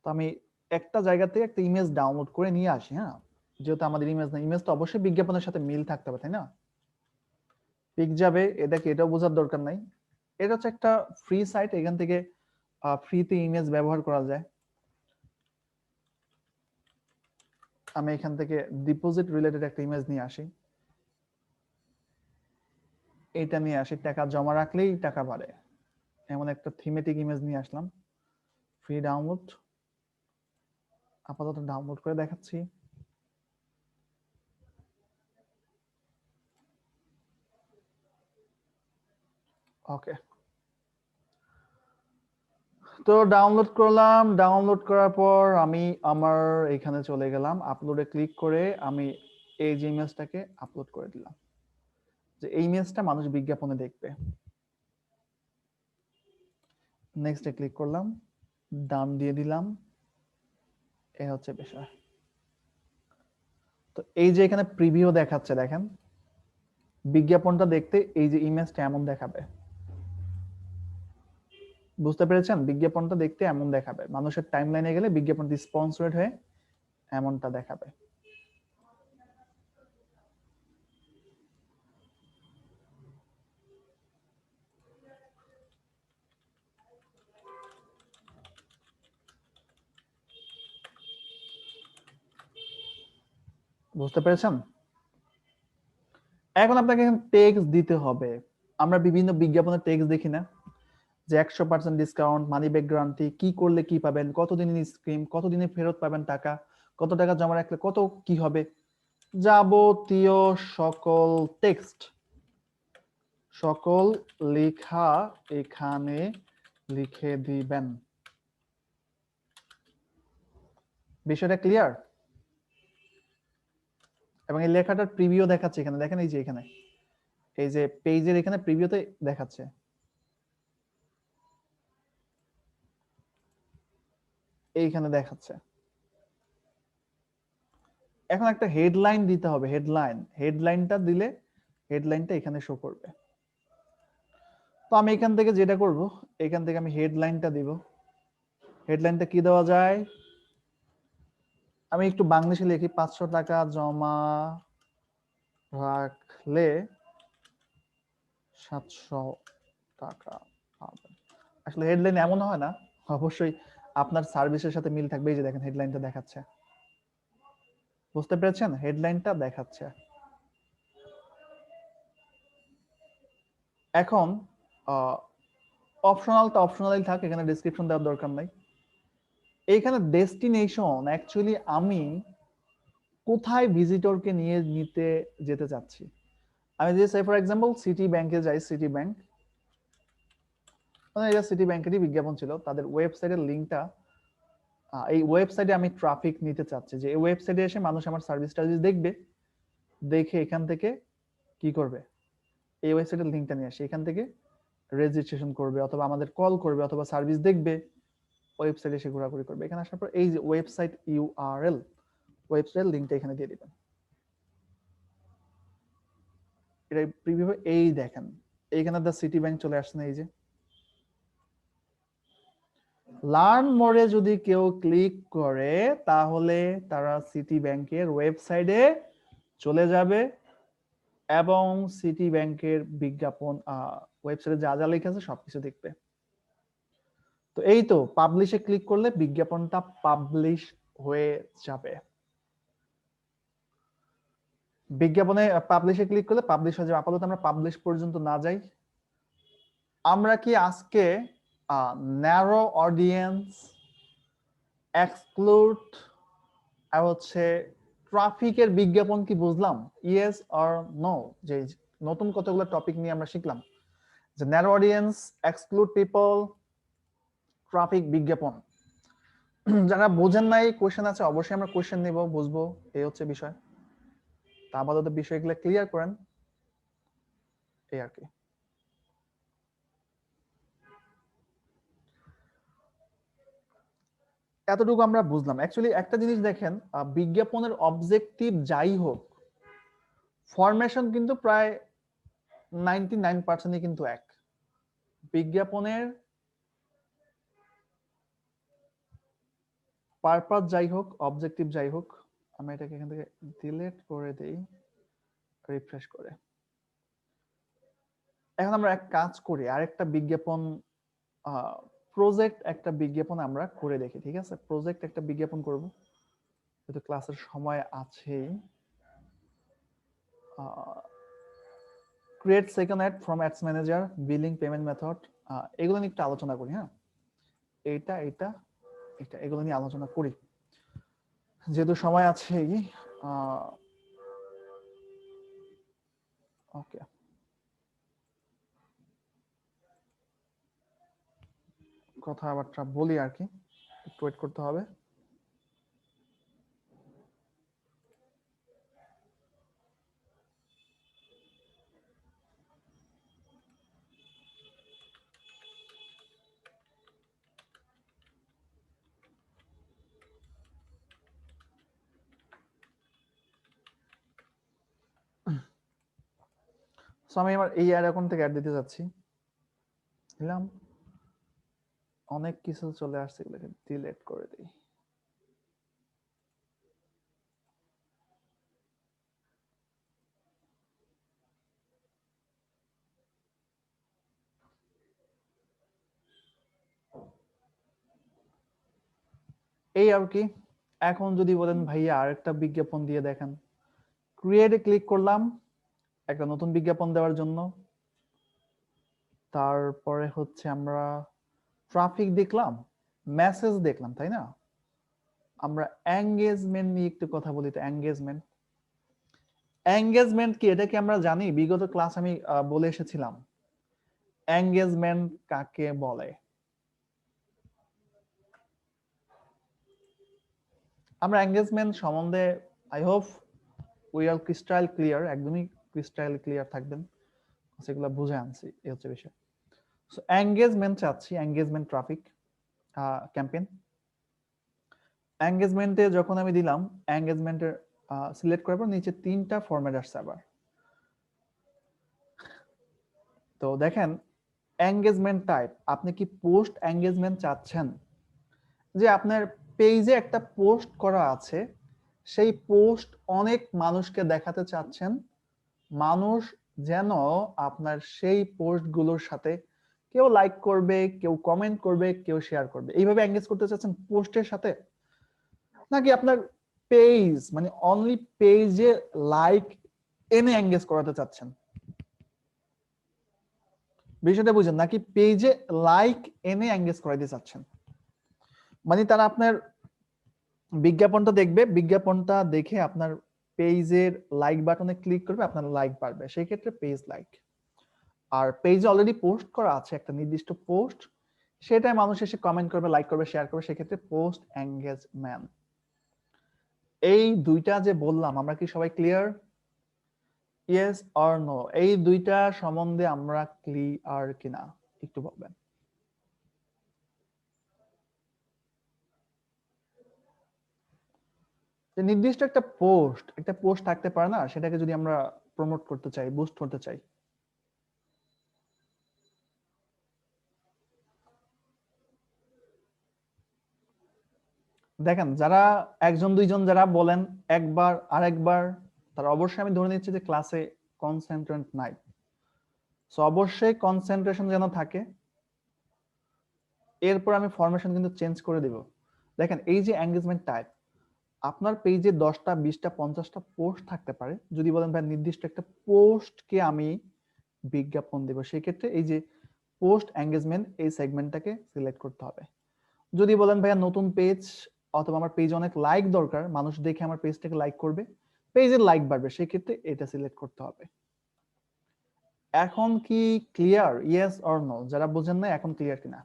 A: তো আমি একটা জায়গা থেকে একটা ইমেজ ডাউনলোড করে নিয়ে আসি। হ্যাঁ, যেহেতু আমাদের ইমেজ না, ইমেজ তো অবশ্যই বিজ্ঞাপনের সাথে মিল থাকতে হবে, তাই না? পিক যাবে, এটাকে এটাও বোঝার দরকার নাই। এটা হচ্ছে একটা ফ্রি সাইট, এখান থেকে ফ্রিতে ইমেজ ব্যবহার করা যায়। আমি এখান থেকে ডিপোজিট রিলেটেড একটা ইমেজ নিয়ে আসি, এটা নিয়ে আসি, টাকা জমা রাখলেই টাকা বাড়ে, এমন একটা থিমেটিক ইমেজ নিয়ে আসলাম। ফ্রি ডাউনলোড, আপাতত ডাউনলোড করে দেখাচ্ছি। ওকে, তো ডাউনলোড করলাম। ডাউনলোড করার পর আমি আমার এখানে চলে গেলাম, আপলোডে ক্লিক করে আমি এই যে ইমেজটাকে আপলোড করে দিলাম, যে এই ইমেজটা মানুষ বিজ্ঞাপনে দেখবে। নেক্সটে ক্লিক করলাম, ডান দিয়ে দিলাম। এই হচ্ছে বিষয়। তো এই যে এখানে প্রিভিউ দেখাচ্ছে, দেখেন বিজ্ঞাপনটা দেখতে এই যে ইমেজটা এমন দেখাবে। বুঝতে পেরেছেন? বিজ্ঞাপনটা দেখতে এমন দেখাবে, মানুষের টাইমলাইনে গেলে বিজ্ঞাপনটি স্পন্সরেড হয়ে এমনটা দেখাবে। বুঝতে পেরেছেন? এখন আপনাকে টেক্সট দিতে হবে। আমরা বিভিন্ন বিজ্ঞাপনের টেক্সট দেখি না, যে 100% ডিসকাউন্ট, মানি ব্যাক গ্যারান্টি, কি করলে কি পাবেন, কতদিনের স্কিম, কতদিনে ফেরত পাবেন টাকা, কত টাকা জমা রাখলে কত কি হবে, যাবতীয় সকল টেক্সট, সকল লেখা এখানে লিখে দিবেন। বিষয়টা ক্লিয়ার? এবং এই লেখাটার প্রিভিউ দেখাচ্ছে এখানে, দেখেন এই যে এখানে, এই যে পেজের এখানে প্রিভিউতে দেখাচ্ছে, এইখানে দেখাচ্ছে। এখন একটা হেডলাইন দিতে হবে, হেডলাইনটা দিলে হেডলাইনটা এখানে শো করবে। তো আমি এখান থেকে যেটা করব, এখান থেকে আমি হেডলাইনটা দিব। হেডলাইনটা কি দেওয়া যায়? আমি একটু বাংলাদেশে লিখি, 500 টাকা জমা রাখলে 700 টাকা পাবেন। আসলে হেডলাইন এমন হয় না, অবশ্যই আপনার সার্ভিসের সাথে মিল থাকবে। এই যে দেখেন হেডলাইনটা দেখাচ্ছে, বুঝতে পেরেছেন? হেডলাইনটা দেখাচ্ছে। এখন অপশনালটা অপশনালই থাক, এখানে ডেসক্রিপশন দেওয়ার দরকার নাই। এইখানে ডেস্টিনেশন, অ্যাকচুয়ালি আমি কোথায় ভিজিটরকে নিয়ে নিতে যেতে চাচ্ছি। আমি যদি সে ফর এক্সাম্পল সিটি ব্যাংকে যাই, সিটি ব্যাংক, মানে এটা সিটি ব্যাংকেরই বিজ্ঞাপন ছিল, তাদের ওয়েবসাইটের লিঙ্কটা, এই ওয়েবসাইটে আমি ট্রাফিক নিতে চাচ্ছি, যে এই ওয়েবসাইটে এসে মানুষ আমার সার্ভিস টার্ভিস দেখবে, দেখে এখান থেকে কি করবে, এই ওয়েবসাইটের লিঙ্কটা নিয়ে আসে, এখান থেকে রেজিস্ট্রেশন করবে, অথবা আমাদের কল করবে, অথবা সার্ভিস দেখবে, ওয়েবসাইটে এসে ঘোরাঘুরি করবে। এখানে আসার পর এই যে ওয়েবসাইট ইউআরএল, ওয়েবসাইট লিংকটা এখানে দিয়ে দিবেন। এটা প্রিভিউ, এই দেখেন এইখানে দা সিটি ব্যাংক চলে আসছে না, এই যে লার্ন মোরে যদি কেউ ক্লিক করে তাহলে তারা সিটি ব্যাংকের ওয়েবসাইটে চলে যাবে এবং সিটি ব্যাংকের বিজ্ঞাপন ওয়েবসাইটে যা যা লেখা আছে সবকিছু দেখবে। তো এই তো পাবলিশে ক্লিক করলে বিজ্ঞাপনটা পাবলিশ হয়ে যাবে। বিজ্ঞাপনে পাবলিশে ক্লিক করলে পাবলিশ হয়ে যাবে। আপাতত আমরা পাবলিশ পর্যন্ত না যাই। আমরা কি আজকে ন্যারো অডিয়েন্স, এক্সক্লুড আর হচ্ছে ট্রাফিকের বিজ্ঞাপন কি বুঝলাম? Yes or no? যে নতুন কতগুলো টপিক নিয়ে আমরা শিখলাম, যে narrow audience, exclude people, traffic বিজ্ঞাপন। যারা বোঝেন নাই কোশ্চেন আছে, অবশ্যই আমরা কোশ্চেন নিব, বুঝবো, এই হচ্ছে বিষয়। তা আপাতত বিষয়গুলো ক্লিয়ার করেন, এই আর কি। এতটুকু আমরা বুঝলাম। অ্যাকচুয়ালি একটা জিনিস দেখেন, বিজ্ঞাপনের অবজেক্টিভ যাই হোক, ফরমেশন কিন্তু প্রায় 99% কিন্তু এক। বিজ্ঞাপনের পারপাস যাই হোক, অবজেক্টিভ যাই হোক, আমি এটাকে এখান থেকে ডিলিট করে দেই, রিফ্রেশ করে। এখন আমরা এক কাজ করি, আরেকটা বিজ্ঞাপন প্রজেক্ট, একটা বিজ্ঞাপন আমরা করে দেখি, ঠিক আছে? প্রজেক্ট একটা বিজ্ঞাপন করব, যেহেতু ক্লাসের সময় আছেই। Create second ad from ads manager, billing, payment method, এগুলো নিয়ে একটু আলোচনা করি। হ্যাঁ, এটা এটা এটা এগুলো নিয়ে আলোচনা করি যেহেতু সময় আছেই। ওকে, কথাবার্তা বলি আর কি, একটু ওয়েট করতে হবে। সো আমি এবার এই অ্যাড অ্যাকাউন্ট থেকে অ্যাড দিতে যাচ্ছি, দিলাম, অনেক কিছু চলে আসছে, এগুলোকে ডিলিট করে দিই। এই আর কি। এখন যদি বলেন ভাইয়া আরেকটা বিজ্ঞাপন দিয়ে দেখেন, ক্রিয়েটে ক্লিক করলাম একটা নতুন বিজ্ঞাপন দেওয়ার জন্য। তারপরে হচ্ছে আমরা ট্রাফিক দেখলাম, মেসেজ দেখলাম, তাই না? আমরা এঙ্গেজমেন্ট নিয়ে একটু কথা বলি। তো এঙ্গেজমেন্ট, এঙ্গেজমেন্ট কি এটা কি আমরা জানি? বিগত ক্লাস আমি বলে এসেছিলাম এঙ্গেজমেন্ট কাকে বলে। আমরা এঙ্গেজমেন্ট সম্বন্ধে I hope we are crystal clear, একদমই ক্রিস্টাল ক্লিয়ার থাকবেন, সেগুলো বুঝে আনছি, এই হচ্ছে বিষয়। সো এঙ্গেজমেন্ট চাচ্ছি, এঙ্গেজমেন্ট ট্রাফিক ক্যাম্পেইন। এঙ্গেজমেন্টে যখন আমি দিলাম, এঙ্গেজমেন্টের সিলেক্ট করার পর নিচে 3টা ফরম্যাট আসছে আবার। তো দেখেন এঙ্গেজমেন্ট টাইপ, আপনি কি পোস্ট এঙ্গেজমেন্ট চাচ্ছেন, যে আপনার পেজে একটা পোস্ট করা আছে, সেই পোস্ট অনেক মানুষকে দেখাতে চাচ্ছেন, মানুষ যেন আপনার সেই পোস্টগুলোর সাথে কেউ লাইক করবে, কেউ কমেন্ট করবে, কেউ শেয়ার করবে, এইভাবে এঙ্গেজ করতে চাচ্ছেন পোস্টের সাথে? নাকি আপনার পেজ মানে অনলি পেজে লাইক এনে এঙ্গেজ করাতে চাচ্ছেন? বিষয়টা বুঝেন, নাকি পেজে লাইক এনে এঙ্গেজ করাইতে চাচ্ছেন? মানে তারা আপনার বিজ্ঞাপনটা দেখবে, বিজ্ঞাপনটা দেখে আপনার পেজের লাইক বাটনে ক্লিক করবে, আপনার লাইক বাড়বে, সেই ক্ষেত্রে পেজ লাইক। আর পেজে অলরেডি পোস্ট করা আছে একটা নির্দিষ্ট পোস্ট, সেটাই মানুষ এসে কমেন্ট করবে, লাইক করবে, শেয়ার করবে, সেক্ষেত্রে পোস্ট এঙ্গেজমেন্ট। এই দুইটা যে বললাম, আমরা কি সবাই ক্লিয়ার? ইয়েস অর নো, এই দুইটা সম্বন্ধে আমরা ক্লিয়ার কিনা একটু বলবেন। যে নির্দিষ্ট একটা পোস্ট থাকতে পারে না, সেটাকে যদি আমরা প্রমোট করতে চাই, বুস্ট করতে চাই। দেখেন যারা একজন দুইজন যারা বলেন একবার আরেকবার, তারা অবশ্যই আমি ধরে নিচ্ছি যে ক্লাসে কনসেন্ট্রেট নাই। সো অবশ্যই কনসেন্ট্রেশন যেন থাকে। এরপর আমি ফরমেশন কিন্তু চেঞ্জ করে দিব। দেখেন এই যে এঙ্গেজমেন্ট টাইপ, আপনার পেজে 10টা 20টা 50টা পোস্ট থাকতে পারে। যদি বলেন ভাই নির্দিষ্ট একটা পোস্টকে আমি বিজ্ঞাপন দেব, সেই ক্ষেত্রে এই যে পোস্ট এঙ্গেজমেন্ট এই সেগমেন্টটাকে সিলেক্ট করতে হবে। যদি বলেন ভাইয়া নতুন পেজ, অথবা আমার পেজে অনেক লাইক দরকার, মানুষ দেখে আমার পেজটাকে লাইক করবে, পেজের লাইক বাড়বে, সেই ক্ষেত্রে এটা সিলেক্ট করতে হবে। এখন কি ক্লিয়ার? ইয়েস অর নো, যারা বুঝেন না এখন ক্লিয়ার কিনা?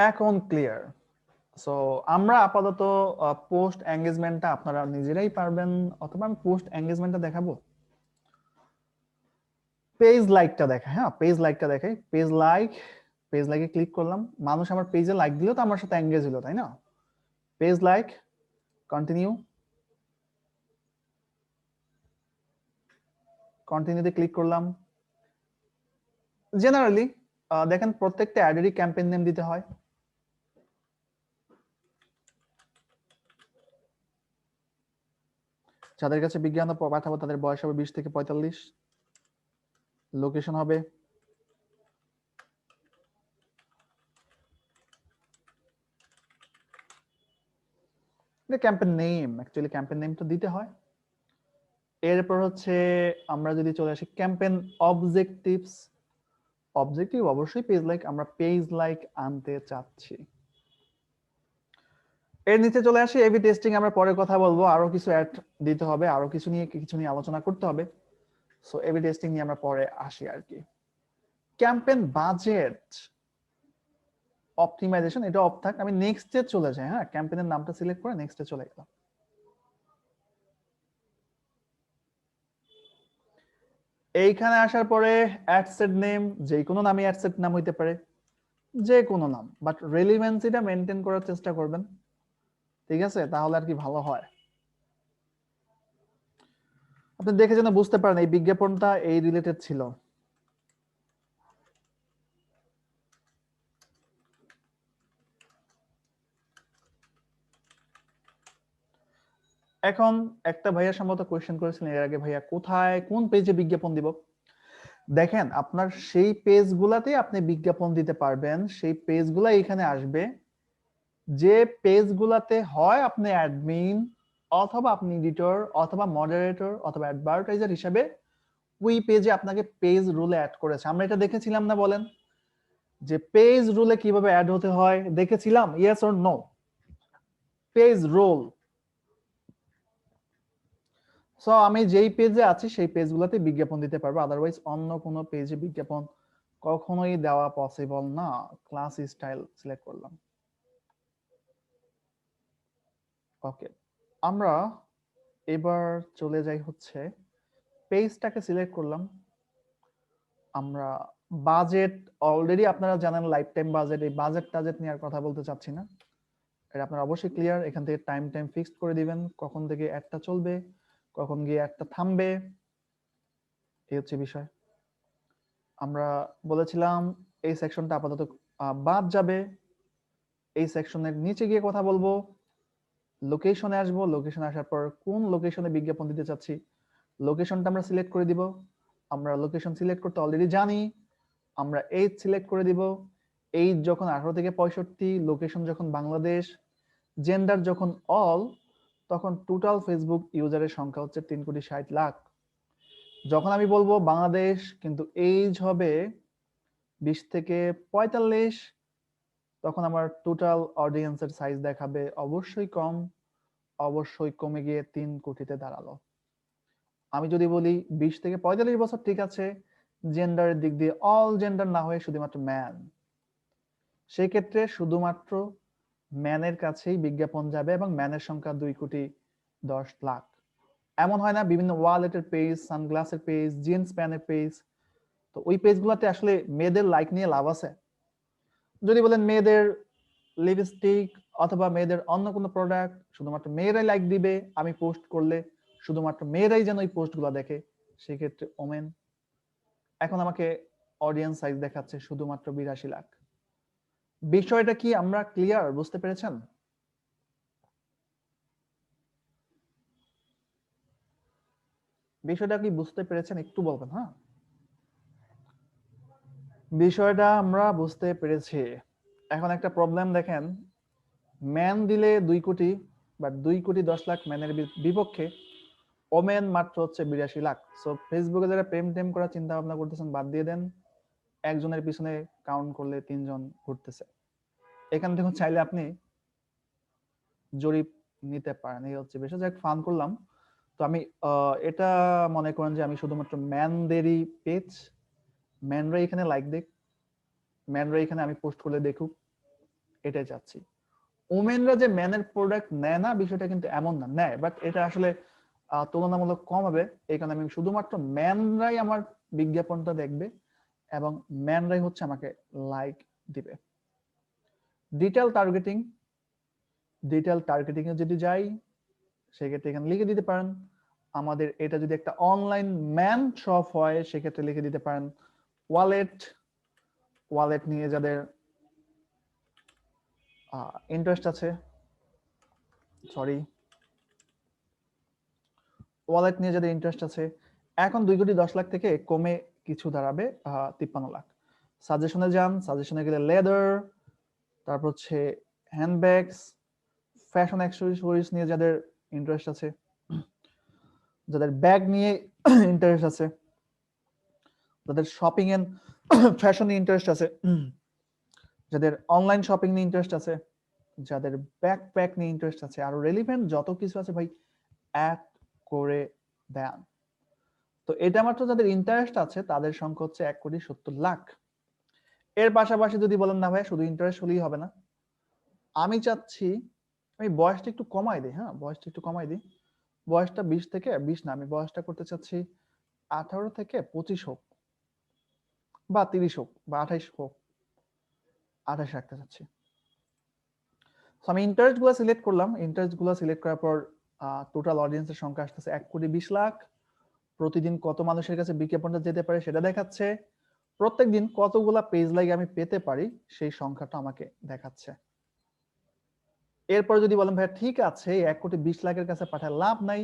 A: এখন ক্লিয়ার। সো আমরা আপাতত পোস্ট এঙ্গেজমেন্টটা আপনারা নিজেরাই পারবেন, অথবা আমি পোস্ট এঙ্গেজমেন্টটা দেখাবো। পেজ লাইকটা দেখা, হ্যাঁ পেজ লাইকটা দেখাই। পেজ লাইকে ক্লিক করলাম, মানুষ আমার পেজে লাইক দিল তো আমার সাথে এঙ্গেজ হলো, তাই না? পেজ লাইক, কন্টিনিউ, কন্টিনিউতে ক্লিক করলাম। জেনারেলি দেখেন প্রত্যেকটা অ্যাডেরই ক্যাম্পেইন নেম দিতে হয়। যাদের কাছে বিজ্ঞাপন পাঠাবো তাদের বয়স হবে 20 থেকে 45, লোকেশন হবে campaign name, actually campaign name তো দিতে হয়। এরপর হচ্ছে আমরা যদি চলে আসি ক্যাম্পেইন অবজেক্টিভস, অবজেক্টিভ অবশ্যই পেজ লাইক, আমরা পেজ লাইক আনতে চাচ্ছি। এর নিচে চলে আসি এবি টেস্টিং, আমরা পরে কথা বলবো, আরো কিছু অ্যাড দিতে হবে, আরো কিছু নিয়ে আলোচনা করতে হবে। সো এবি টেস্টিং নিয়ে আমরা পরে আসি আর কি। ক্যাম্পেইন বাজেট অপটিমাইজেশন, এটা অফ থাক, আমি নেক্সটে চলে যাই। হ্যাঁ, ক্যাম্পেইনের নামটা সিলেক্ট করে নেক্সটে চলে গেলাম। এইখানে আসার পরে অ্যাডসেট নেম, যে কোনো নামই অ্যাডসেট নাম হইতে পারে, যে কোনো নাম, বাট রেলিভেন্সিটা মেনটেন করার চেষ্টা করবেন, ঠিক আছে? তাহলে আর কি ভালো হয়। আপনি দেখে যেন বুঝতে পারেন এই বিজ্ঞাপনটা এই রিলেটেড ছিল। এখন একটা ভাইয়া সম্ভবত কোয়েশ্চেন করেছিলেন এর আগে, ভাইয়া কোথায় কোন পেজে বিজ্ঞাপন দিব? দেখেন আপনার সেই পেজগুলাতে আপনি বিজ্ঞাপন দিতে পারবেন, সেই পেজগুলা এখানে আসবে। যে পেজগুলাতে হয় আপনি অ্যাডমিন অথবা আপনি এডিটর অথবা মডারেটর অথবা অ্যাডভার্টাইজার হিসেবে, ওই পেজে আপনাকে পেজ রুলে অ্যাড করেছে। আমরা এটা দেখেছিলাম না, বলেন যে পেজ রুলে কিভাবে অ্যাড হতে হয়, দেখেছিলাম? Yes or no? Page role. So আমি যেই পেজে আছি সেই পেজগুলোতে বিজ্ঞাপন দিতে পারবো, আদারওয়াইজ অন্য কোনো পেজে বিজ্ঞাপন কখনোই দেওয়া পসিবল না। ক্লাস স্টাইল সিলেক্ট করলাম, ওকে। আমরা এবার চলে যাই হচ্ছে পেজটাকে সিলেক্ট করলাম। আমরা বাজেট অলরেডি আপনারা জানেন, লাইফ টাইম বাজেট, এই বাজেট টাজেট নিয়ে আর কথা বলতে চাচ্ছি না, এটা আপনারা অবশ্যই ক্লিয়ার। এখান থেকে টাইম ফিক্সড করে দিবেন, কখন থেকে অ্যাডটা চলবে, কখন গিয়ে অ্যাডটা থামবে, এই হচ্ছে বিষয়। আমরা বলেছিলাম এই সেকশনটা আপাতত বাদ যাবে। এই সেকশনের নিচে গিয়ে কথা বলবো, লোকেশনে আসবো, লোকেশনে আসার পর কোন লোকেশনে বিজ্ঞাপন দিতে চাচ্ছি লোকেশনটা আমরা সিলেক্ট করে দিব। আমরা লোকেশন সিলেক্ট করতে অলরেডি জানি, আমরা এজ সিলেক্ট করে দিব। এজ যখন 18 থেকে 65, লোকেশন যখন বাংলাদেশ, জেন্ডার যখন অল, তখন টোটাল ফেসবুক ইউজারের সংখ্যা হচ্ছে 3,60,00,000। যখন আমি বলবো বাংলাদেশ কিন্তু এজ হবে 20 থেকে 45, তখন আমার টোটাল অডিয়েন্সের সাইজ দেখাবে অবশ্যই কম, অবশ্যই কমে গিয়ে 3 কোটিতে দাঁড়ালো। আমি যদি বলি 20 থেকে 45 বছর, ঠিক আছে, জেন্ডারের দিক দিয়ে অল জেন্ডার না হয়ে শুধুমাত্র ম্যান, সেই ক্ষেত্রে শুধুমাত্র ম্যানের কাছেই বিজ্ঞাপন যাবে এবং ম্যানের সংখ্যা 2,10,00,000। এমন হয় না বিভিন্ন ওয়ালেটের পেজ, সানগ্লাসের পেজ, জিন্স প্যান্টের পেজ, তো ওই পেজগুলোতে আসলে মেয়েদের লাইক নিয়ে লাভ আছে? যদি বলেন মেয়েদের লিপস্টিক অথবা মেয়েদের অন্য কোনো প্রোডাক্ট, শুধুমাত্র মেয়েরাই লাইক দিবে, আমি পোস্ট করলে শুধুমাত্র মেয়েরাই যেন ওই পোস্টগুলো দেখে, সেক্ষেত্রে ওমেন। এখন আমাকে অডিয়েন্স সাইজ দেখাচ্ছে শুধুমাত্র 82,00,000। বিষয়টা কি আমরা ক্লিয়ার, বুঝতে পেরেছেন? বিষয়টা কি বুঝতে পেরেছেন একটু বলবেন, হ্যাঁ? বিষয়টা আমরা বুঝতে পেরেছি। এখন একটা প্রবলেম দেখেন, ম্যান দিলে 2 কোটি, বাট 2,10,00,000 ম্যানের বিপক্ষে ওমেন মাত্র হচ্ছে 82,00,000। সো ফেসবুকে যারা প্রেম টেম করার চিন্তা ভাবনা করতেছেন বাদ দিয়ে দেন, একজনের পিছনে কাউন্ট করলে 3 জন ঘুরতেছে। এখান থেকে চাইলে আপনি জরিপ নিতে পারেন, এই হচ্ছে বিষয়। যাক, ফান করলাম। তো আমি এটা মনে করেন যে আমি শুধুমাত্র ম্যানদেরই পেজ, ম্যানরা এখানে লাইক দেখ, ম্যানরা এখানে আমি পোস্ট করলে দেখুক, এটাই চাচ্ছি। ওমেনরা যে ম্যানের প্রোডাক্ট নেয় না বিষয়টা কিন্তু এমন না, নেয়, বাট এটা আসলে তুলনামূলক কম হবে। এই কারণে আমি শুধুমাত্র ম্যানরাই আমার বিজ্ঞাপনটা দেখবে এবং ম্যানরাই হচ্ছে আমাকে লাইক দিবে। ডিটেল টার্গেটিং এ যদি যাই সেক্ষেত্রে এখানে লিখে দিতে পারেন আমাদের এটা যদি একটা অনলাইন ম্যান শপ হয় সেক্ষেত্রে লিখে দিতে পারেন ওয়ালেট নিয়ে যাদের ইন্টারেস্ট আছে, ওয়ালেট নিয়ে যাদের ইন্টারেস্ট আছে। এখন 2,10,00,000 থেকে কমে কিছু দাঁড়াবে 53 লাখ। সাজেশনে যান, সাজেশনে গেলে লেদার, তারপর হচ্ছে হ্যান্ডব্যাগস, ফ্যাশন অ্যাক্সেসরিজ নিয়ে যাদের ইন্টারেস্ট আছে, যাদের ব্যাগ নিয়ে ইন্টারেস্ট আছে, যাদের শপিং এন্ড ফ্যাশন নিয়ে ইন্টারেস্ট আছে, যাদের অনলাইন শপিং নিয়ে ইন্টারেস্ট আছে, যাদের ব্যাকপ্যাক নিয়ে ইন্টারেস্ট আছে, আর রেলিভেন্ট যত কিছু আছে ভাই অ্যাড করে দেন। তো এটা মাত্র যাদের ইন্টারেস্ট আছে তাদের সংখ্যা হচ্ছে 1,70,00,000। এর পাশাপাশি যদি বলেন না ভাই শুধু ইন্টারেস্ট হলেই হবে না, আমি চাচ্ছি আমি বয়সটা একটু কমাই দিই। হ্যাঁ, বয়সটা একটু কমাই দিই। বয়সটা 20 থেকে 20 না, আমি বয়সটা করতে চাচ্ছি 18 থেকে 25 হোক, বা 30 হোক, বা 28 হোক, 28 রাখতে চাচ্ছি। আমি ইন্টারেস্ট গুলো সিলেক্ট করলাম। ইন্টারেস্ট গুলো সিলেক্ট করার পর টোটাল অডিয়েন্সের সংখ্যা আসতেছে 1,20,00,000। প্রতিদিন কত মানুষের কাছে বিজ্ঞাপনটা যেতে পারে সেটা দেখাচ্ছে। প্রত্যেকদিন কতগুলা পেজ লাইক আমি পেতে পারি সেই সংখ্যাটা আমাকে দেখাচ্ছে। এরপর যদি বলেন ভাই ঠিক আছে 1,20,00,000 কাছে পাঠায় লাভ নাই,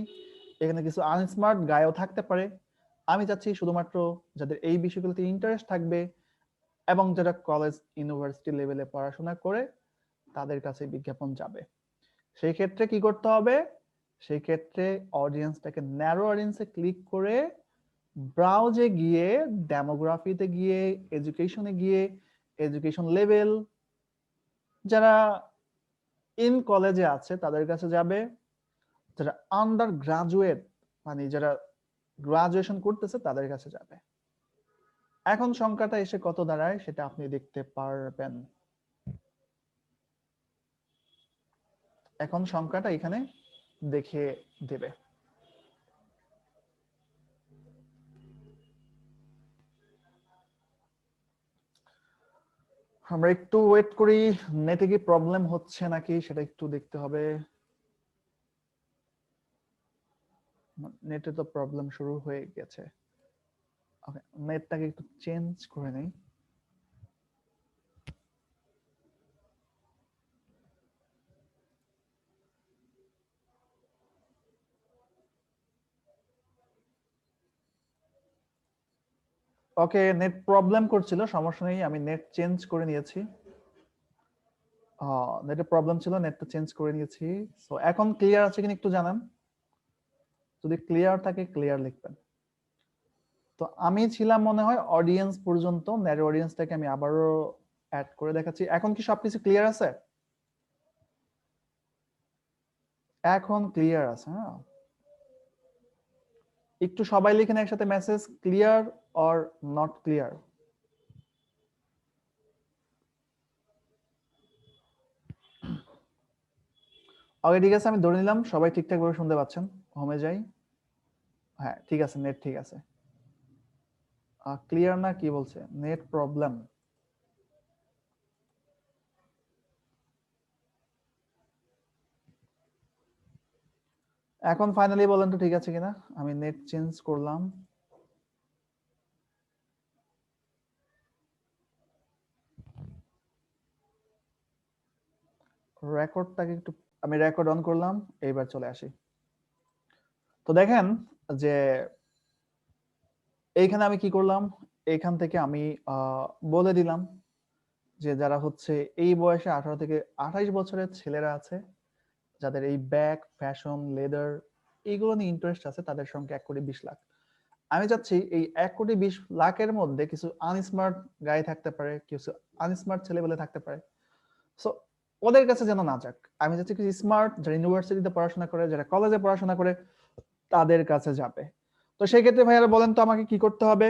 A: এখানে কিছু আনস্মার্ট গায়ও থাকতে পারে, আমি চাচ্ছি শুধুমাত্র যাদের এই বিষয়গুলোতে ইন্টারেস্ট থাকবে এবং যারা কলেজ ইউনিভার্সিটি লেভেলে পড়াশোনা করে তাদের কাছে বিজ্ঞাপন যাবে। সেই ক্ষেত্রে কি করতে হবে? সেই ক্ষেত্রে অডিয়েন্সটাকে ন্যারো অডিয়েন্সে ক্লিক করে ব্রাউজে গিয়ে, ডেমোগ্রাফিতে গিয়ে, এডুকেশনে গিয়ে, এডুকেশন লেভেল যারা ইন কলেজে আছে তাদের কাছে যাবে, যারা আন্ডার গ্রাজুয়েট মানে যারা গ্রাজুয়েশন করতেছে তাদের কাছে যাবে। এখন সংখ্যাটা এসে কত দাঁড়ায় সেটা আপনি দেখতে পারবেন। এখন সংখ্যাটা এখানে দেখিয়ে দেবে। আমরা একটু ওয়েট করি, নেটে কি প্রবলেম হচ্ছে নাকি সেটা একটু দেখতে হবে। নেটে তো প্রবলেম শুরু হয়ে গেছে। ওকে, নেটটাকে একটু চেঞ্জ করে নেই। ওকে, নেট প্রবলেম করছিল, সমস্যা নেই, আমি নেট চেঞ্জ করে নিয়েছি। নেটে প্রবলেম ছিল, নেটটা চেঞ্জ করে নিয়েছি। সো এখন ক্লিয়ার আছে কিনা একটু জানান। যদি ক্লিয়ার থাকে ক্লিয়ার লিখবেন। তো আমি ছিলাম মনে হয় অডিয়েন্স পর্যন্ত, ন্যারো অডিয়েন্সটাকে আমি আবারও অ্যাড করে দেখাচ্ছি। এখন কি সবকিছু ক্লিয়ার আছে? এখন ক্লিয়ার আছে। হ্যাঁ, একটু সবাই লিখেন একসাথে message, clear or not clear. Okay ঠিক আছে, আমি ধরে নিলাম সবাই ঠিকঠাক ভাবে শুনতে পাচ্ছেন। হোমে যাই। হ্যাঁ ঠিক আছে, নেট ঠিক আছে। ক্লিয়ার না কি বলছে? Net problem. এখন ফাইনালি বলেন তো ঠিক আছে কিনা। আমি নেট চেঞ্জ করলাম। রেকর্ডটাকে একটু, আমি রেকর্ড অন করলাম, এইবার চলে আসি। তো দেখেন যে এইখানে আমি কি করলাম, এইখান থেকে আমি বলে দিলাম যে যারা হচ্ছে এই বয়সে 18 থেকে 28 বছরের ছেলেরা আছে, যাদের এই ব্যাগ, ফ্যাশন, লেদার এইগুলো নিয়ে ইন্টারেস্ট আছে, তাদের সংখ্যা 1,20,00,000। আমি চাচ্ছি এই 1,20,00,000-এর মধ্যে কিছু আনস্মার্ট গাই থাকতে পারে, কিছু আনস্মার্ট ছেলেবেলে থাকতে পারে। সো ওদের কাছে যেন না যাক, আমি চাচ্ছি কিছু স্মার্ট, যারা ইউনিভার্সিটিতে পড়াশোনা করে, যারা কলেজে পড়াশোনা করে তাদের কাছে যাবে। তো সেই ক্ষেত্রে ভাইয়ারা বলেন তো আমাকে কি করতে হবে?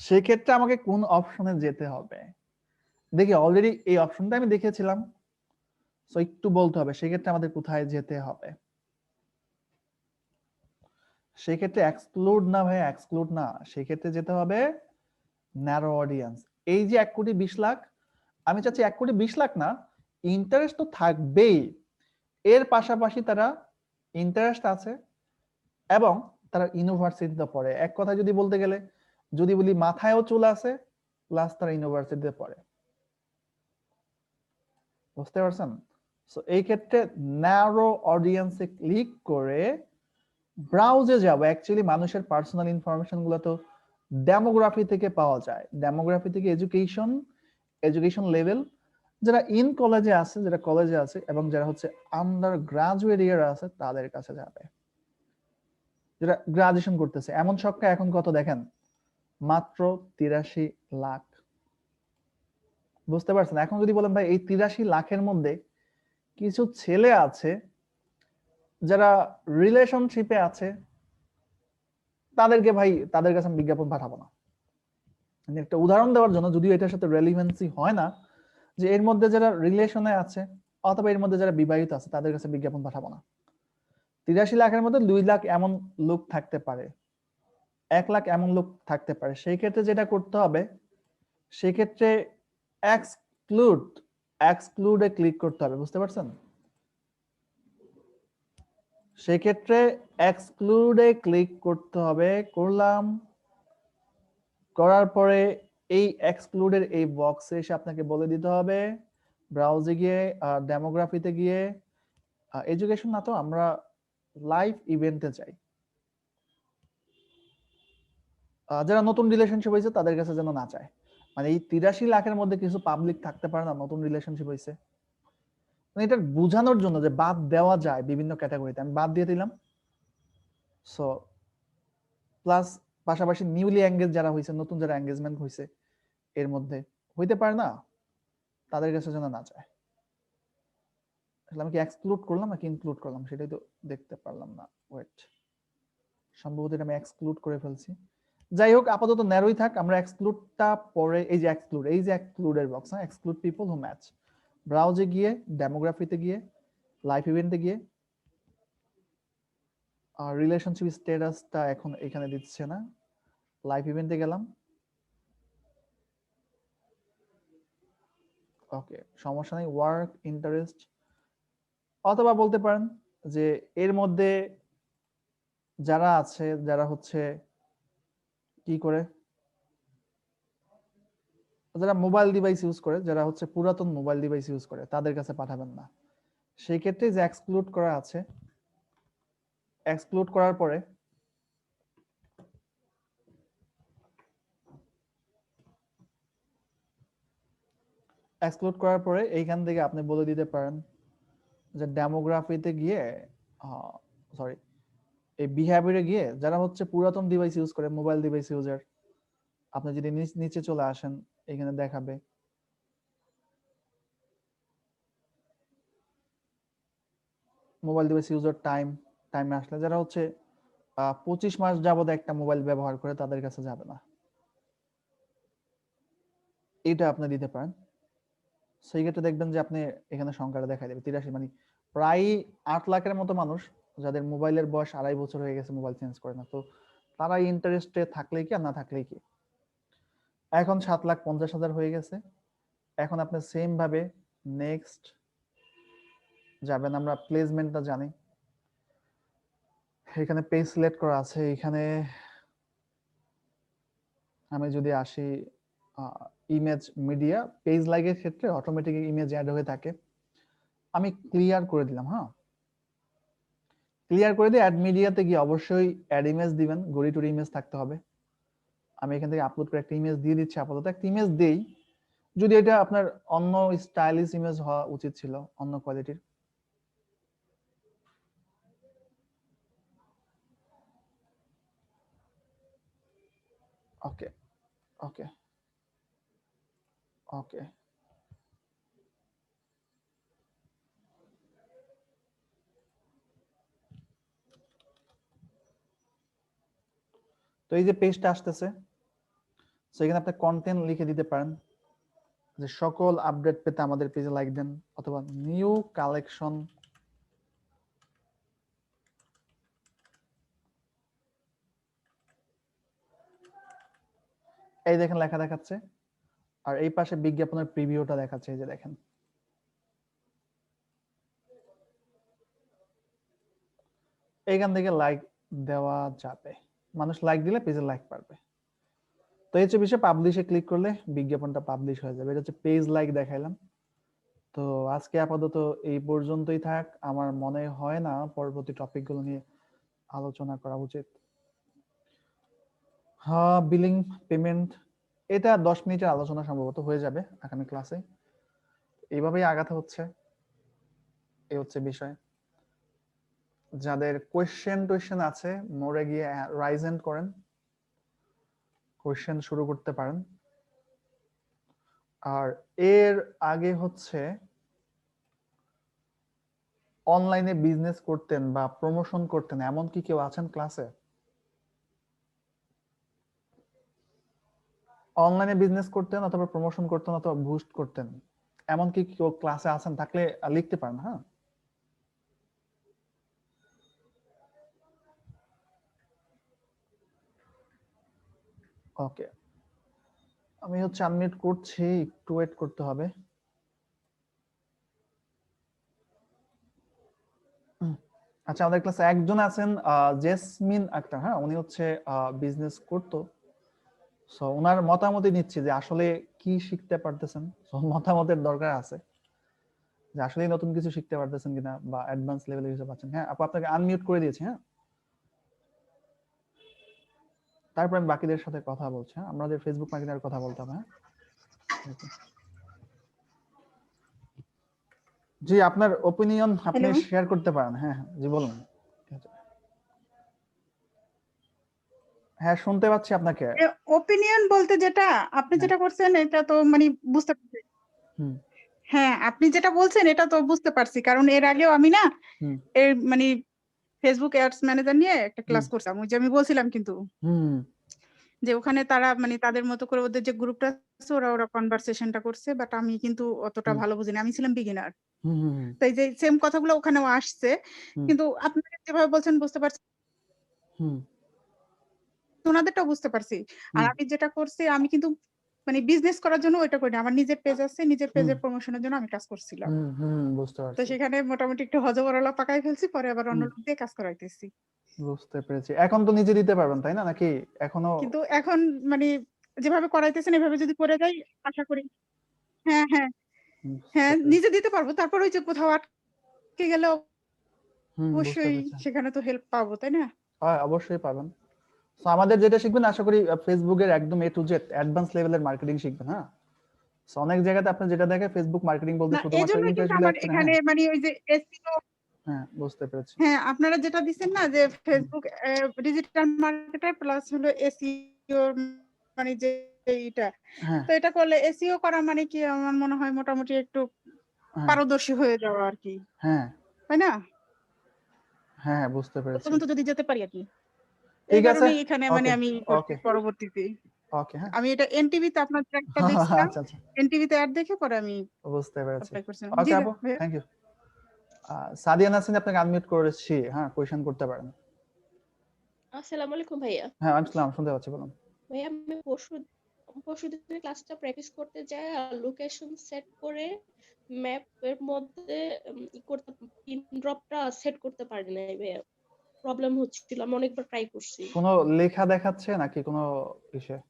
A: সেই ক্ষেত্রে আমাকে কোন অপশনে যেতে হবে? দেখি অলরেডি এই অপশনটা আমি দেখেছিলাম, সো একটু বলতে হবে সেক্ষেত্রে আমাদের কোথায় যেতে হবে। সেক্ষেত্রে এক্সক্লুড না ভাই, এক্সক্লুড না, সেক্ষেত্রে যেতে হবে ন্যারো অডিয়েন্স। এই যে 1,20,00,000, আমি চাচ্ছি 1,20,00,000 না, ইন্টারেস্ট তো থাকবেই, এর পাশাপাশি তারা ইন্টারেস্ট আছে এবং তারা ইউনিভার্সিটিতে পড়ে। এক কথা যদি বলতে গেলে যদি বলি মাথায়ও চুল আছে প্লাস তারা ইউনিভার্সিটিতে পড়ে। বুঝতে পারছেন? সো এই ক্ষেত্রে ন্যারো অডিয়েন্সে ক্লিক করে ব্রাউজে যাব। অ্যাকচুয়ালি মানুষের পার্সোনাল ইনফরমেশন গুলো তো ডেমোগ্রাফি থেকে পাওয়া যায়। ডেমোগ্রাফি থেকে এডুকেশন লেভেল, যারা ইন কলেজে আছে, যারা কলেজে আছে এবং যারা হচ্ছে আন্ডার গ্রাজুয়েট ইয়ার আছে তাদের কাছে যাবে। যারা গ্রাজুয়েশন করতেছে, এমন সংখ্যা এখন কত দেখেন, মাত্র 83,00,000। বুঝতে পারছেন? এখন যদি বলেন ভাই এই 83,00,000-এর মধ্যে কিছু ছেলে আছে যারা রিলেশনশিপে আছে, তাদেরকে ভাই তাদের কাছে আমি বিজ্ঞাপন পাঠাবো না। একটা উদাহরণ দেওয়ার জন্য, যদিও এটার সাথে রেলিভেন্সি হয় না, যে এর মধ্যে যারা রিলেশনে আছে অথবা এর মধ্যে যারা বিবাহিত আছে তাদের কাছে বিজ্ঞাপন পাঠাবো না। 83,00,000-এর মধ্যে 2,00,000 এমন লোক থাকতে পারে, 1,00,000 এমন লোক থাকতে পারে। সেই ক্ষেত্রে যেটা করতে হবে, সেক্ষেত্রে এক্সক্লুডে ক্লিক করতে হবে। বুঝতে পারছেন? সেক্ষেত্রে এক্সক্লুডে ক্লিক করতে হবে। করলাম, করার পরে এই এক্সক্লুডের এই বক্সে এসে আপনাকে বলে দিতে হবে ব্রাউজে গিয়ে ডেমোগ্রাফিতে গিয়ে এডুকেশন না তো আমরা লাইভ ইভেন্টে যাই। যারা নতুন রিলেশনশিপ হয়েছে তাদের কাছে যেন না চায়, মানে এই 83,00,000-এর মধ্যে কিছু পাবলিক থাকতে পারে না নতুন রিলেশনশিপ হয়েছে, মানে এটা বোঝানোর জন্য যে বাদ দেওয়া যায় বিভিন্ন ক্যাটাগরিতে, আমি বাদ দিয়ে দিলাম। সো প্লাস পাশাপাশি নিউলি এঙ্গেজ যারা হয়েছে, নতুন যারা এঙ্গেজমেন্ট হয়েছে এর মধ্যে হইতে পারে না, তাদের কাছে যেন না চায়। আমি কি এক্সক্লুড করলাম নাকি ইনক্লুড করলাম সেটাই তো দেখতে পারলাম না। ওয়েট, সম্ভবত এটা আমি এক্সক্লুড করে ফেলছি। যাই হোক, আপাতত ন্যারোই থাক, আমরা এক্সক্লুডটা পরে, এই যে এক্সক্লুডের বক্স, হ্যাঁ, এক্সক্লুড পিপল হু ম্যাচ। ব্রাউজে গিয়ে ডেমোগ্রাফিতে গিয়ে লাইফ ইভেন্টে গিয়ে রিলেশনশিপ স্ট্যাটাসটা এখন এখানে দিচ্ছে না, লাইফ ইভেন্টে গেলাম। ওকে, সমস্যা নেই, ওয়ার্ক ইন্টারেস্ট, অথবা বলতে পারেন যে এর মধ্যে যারা আছে, যারা হচ্ছে কি করে, যারা মোবাইল ডিভাইস ইউজ করে, যারা হচ্ছে পুরাতন মোবাইল ডিভাইস ইউজ করে তাদের কাছে পাঠাবেন না। সেই ক্ষেত্রে যে এক্সক্লুড করা আছে, এক্সক্লুড করার পরে এইখান থেকে আপনি বলে দিতে পারেন যে ডেমোগ্রাফিতে গিয়ে, সরি, এই বিহেভিয়ারে গিয়ে যারা হচ্ছে পুরাতন ডিভাইস ইউজ করে, মোবাইল ডিভাইস ইউজার, আপনি যদি নিচে চলে আসেন এখানে দেখাবে মোবাইল ডিভাইস ইউজার টাইমে আসলে যারা হচ্ছে 25 মাস যাবত একটা মোবাইল ব্যবহার করে তাদের কাছে যাবে না, এটা আপনি দিতে পারেন। সেই ক্ষেত্রে দেখবেন যে আপনি এখানে সংখ্যাটা দেখা দেবে 83, মানে প্রায় 8,00,000-এর মতো মানুষ যাদের মোবাইলের বয়স 2.5 বছর হয়ে গেছে, মোবাইল চেঞ্জ করে না, তো তারা ইন্টারেস্টে থাকলেই কি আর না থাকলেই কি। এখন 7,50,000 হয়ে গেছে। এখন আপনি সেম ভাবে নেক্সট যাবেন, আমরা প্লেসমেন্টটা জানি, এখানে পেজ সিলেক্ট করা আছে। এখানে আমি যদি আসি ইমেজ মিডিয়া, পেজ লাইকের ক্ষেত্রে অটোমেটিক ইমেজ অ্যাড হয়ে থাকে, আমি ক্লিয়ার করে দিলাম। হ্যাঁ, ক্লিয়ার করে দিয়ে অ্যাড মিডিয়াতে গিয়ে অবশ্যই অ্যাড ইমেজ দিবেন, গড়ি টুরি ইমেজ থাকতে হবে। আমি এখান থেকে আপলোড করে একটা ইমেজ দিয়ে দিচ্ছি, আপাতত একটা ইমেজ দেই, যদি এটা আপনার অন্য স্টাইলিশ ইমেজ হওয়া উচিত ছিল, অন্য কোয়ালিটির। ওকে ওকে ওকে, তো এই যে পেজটা আসতেছে, সো এখানে আপনি কন্টেন্ট লিখে দিতে পারেন, যে সকল আপডেট পেতে আমাদের পেজে লাইক দেন, অথবা নিউ কালেকশন এই দেখেন লেখা দেখাচ্ছে, আর এই পাশে বিজ্ঞাপনের প্রিভিউটা দেখাচ্ছে, এই যে দেখেন। এইখান থেকে লাইক দেওয়া যাবে, মানুষ লাইক দিলে পেজে লাইক পারবে। তো এই হচ্ছে বিষয়, পাবলিশে ক্লিক করলে বিজ্ঞাপনটা পাবলিশ হয়ে যাবে। এটা হচ্ছে পেজ লাইক দেখাইলাম। তো আজকে আপাতত এই পর্যন্তই থাক। আমার মনে হয় না পরবর্তী টপিকগুলো নিয়ে আলোচনা করা উচিত। হ্যাঁ, বিলিং পেমেন্ট এটা 10 মিনিটের আলোচনা সম্ভবত হয়ে যাবে আগামী ক্লাসে। এইভাবেই আগাতে হচ্ছে, এই হচ্ছে বিষয়। যাদের কোয়েশ্চেন আছে মোড়ে গিয়ে রাইজ হ্যান্ড করেন, কোয়েশ্চেন শুরু করতে পারেন। আর এর আগে হচ্ছে অনলাইনে বিজনেস করতেন বা প্রমোশন করতেন এমন কি কেউ আছেন ক্লাসে? অনলাইনে বিজনেস করতেন অথবা প্রমোশন করতেন অথবা বুস্ট করতেন এমন কি কেউ ক্লাসে আছেন? থাকলে লিখতে পারেন। হ্যাঁ, ওকে, আমি হচ্ছে আনমিউট করছি, একটু ওয়েট করতে হবে। আচ্ছা, আমাদের ক্লাসে একজন আছেন জেসমিন আক্তার। হ্যাঁ, উনি হচ্ছে বিজনেস করতো। সো ওনার মতামতই নিচ্ছি যে আসলে কি শিখতে পারতেছেন। সো মতামতের দরকার আছে যে আসলে নতুন কিছু শিখতে পারতেছেন কিনা বা অ্যাডভান্স লেভেলে কিছু পাচ্ছেন। হ্যাঁ আপু, আপনাকে আনমিউট করে দিয়েছি। হ্যাঁ, তারপর আমি বাকিদের সাথে কথা বলছি। হ্যাঁ, আমাদের ফেসবুক মার্কেটিংয়ের কথা বলতে হবে। হ্যাঁ, জি, আপনার ওপিনিয়ন আপনি
B: হ্যালো,
A: শেয়ার করতে পারেন। হ্যাঁ হ্যাঁ, জি বলুন। হ্যাঁ, শুনতে পাচ্ছি আপনাকে।
B: ওপিনিয়ন বলতে যেটা আপনি
A: হ্যাঁ,
B: যেটা করছেন এটা তো মানে বুঝতে পারছি।
A: হুম
B: হ্যাঁ, আপনি যেটা বলছেন এটা তো বুঝতে পারছি, কারণ এর আগেও আমি না
A: হুম
B: এর মানে ফেসবুক অ্যাডস ম্যানেজার নিয়ে একটা
A: হুম
B: ক্লাস করছিলাম, ওই যে আমি বলছিলাম কিন্তু
A: হুম
B: যে ওখানে তারা মানে তাদের মতো করে ওদের যে গ্রুপটা আছে ওরা ওরা কনভারসেশনটা করছে, বাট আমি কিন্তু অতটা
A: হুম
B: ভালো বুঝিনি, আমি ছিলাম বিগিনার।
A: হুম হুম
B: তাই যে সেম কথাগুলো ওখানেও আসছে,
A: হুম
B: কিন্তু আপনারা যেভাবে বলছেন বুঝতে পারছি,
A: হুম
B: ওনাদেরটাও বুঝতে পারছি। আর
A: হুম
B: আমি যেটা করছি আমি কিন্তু মানে বিজনেস করার জন্য ওইটা করিনি, আমার নিজের পেজ আছে, নিজের
A: হুম
B: পেজের প্রমোশনের জন্য আমি কাজ করছিলাম।
A: হুম হুম বুঝতে
B: তো
A: পারছি।
B: সেখানে মোটামুটি একটু হজবরলা পাকাই ফেলছি, পরে আবার অন্য
A: হুম,
B: লোক দিয়ে কাজ করাইতেছি।
A: বুঝতে পেরেছি। এখন তো নিজে দিতে পারবেন তাই না, নাকি এখনো?
B: কিন্তু এখন মানে যেভাবে করাইতেছেন এভাবে যদি করে যাই আশা করি। হ্যাঁ, হ্যাঁ,
A: বুঝতে
B: হ্যাঁ,
A: পেরেছি।
B: নিজে দিতে পারবো। তারপর ওই যে কোথাও আটকে গেলে
A: বুঝতে
B: অবশ্যই
A: পেরেছি।
B: সেখানে তো হেল্প পাবো, তাই না?
A: হয়, অবশ্যই পাবেন। তো আমাদের যেটা শিখবেন আশা করি ফেসবুকের একদম এ টু জেড অ্যাডভান্স লেভেলের মার্কেটিং শিখবেন। হ্যাঁ, So, অনেক জায়গাতে আপনি যেটা দেখে ফেসবুক মার্কেটিং বলতে
B: না,
A: শুধুমাত্র
B: এজন্যই কিন্তু
A: ইন্টারেস্ট গুলো
B: আমার
A: অ্যাড করে।
B: এখানে
A: হ্যাঁ
B: মানে ওই যে এসইও।
A: হ্যাঁ, বুঝতে পেরেছি।
B: হ্যাঁ, আপনারা যেটা দিচ্ছেন না যে
A: হুম,
B: ফেসবুক ডিজিটাল মার্কেটার প্লাস হলো এসইও, মানে যে এইটা,
A: হ্যাঁ
B: তো এটা করলে এসইও করা মানে কি আমার মনে হয় মোটামুটি একটু
A: হ্যাঁ
B: পারদর্শী হয়ে যাওয়া আর কি,
A: হ্যাঁ
B: তাই না?
A: হ্যাঁ, বুঝতে
B: ওই
A: পেরেছি।
B: পর্যন্ত যদি যেতে পারি আর কি। এই
A: ঠিক আছে।
B: কারণে এখানে মানে
A: ওকে
B: আমি করছি
A: ওকে
B: পরবর্তীতে।
A: ওকে। হ্যাঁ,
B: আমি এটা এনটিভিতে আপনার একটা দেখছিলাম,
A: আচ্ছা আচ্ছা,
B: এনটিভিতে অ্যাড দেখে পরে আমি
A: বুঝতে পেরেছি।
B: অ্যাপ্লাই করছিলাম। জি
A: ওকে আপু,
B: ভাইয়া।
A: Thank you. সাদিয়া নাসরিন, আপনাকে আনমিউট করেছি। হ্যাঁ, কোয়েশ্চেন করতে পারেন।
C: আসসালামু আলাইকুম ভাইয়া।
A: হ্যাঁ, আমি শুনলাম, শুনতে পাচ্ছি, বলুন।
C: ভাইয়া আমি পরশুদিন ক্লাসটা প্র্যাকটিস করতে যাই আর লোকেশন সেট করে ম্যাপের মধ্যে পিন ড্রপটা সেট করতে পারি নাই ভাইয়া, প্রবলেম হচ্ছিল, আমি অনেকবার ট্রাই করছি।
A: কোনো লেখা দেখাচ্ছে নাকি কোনো বিষয়?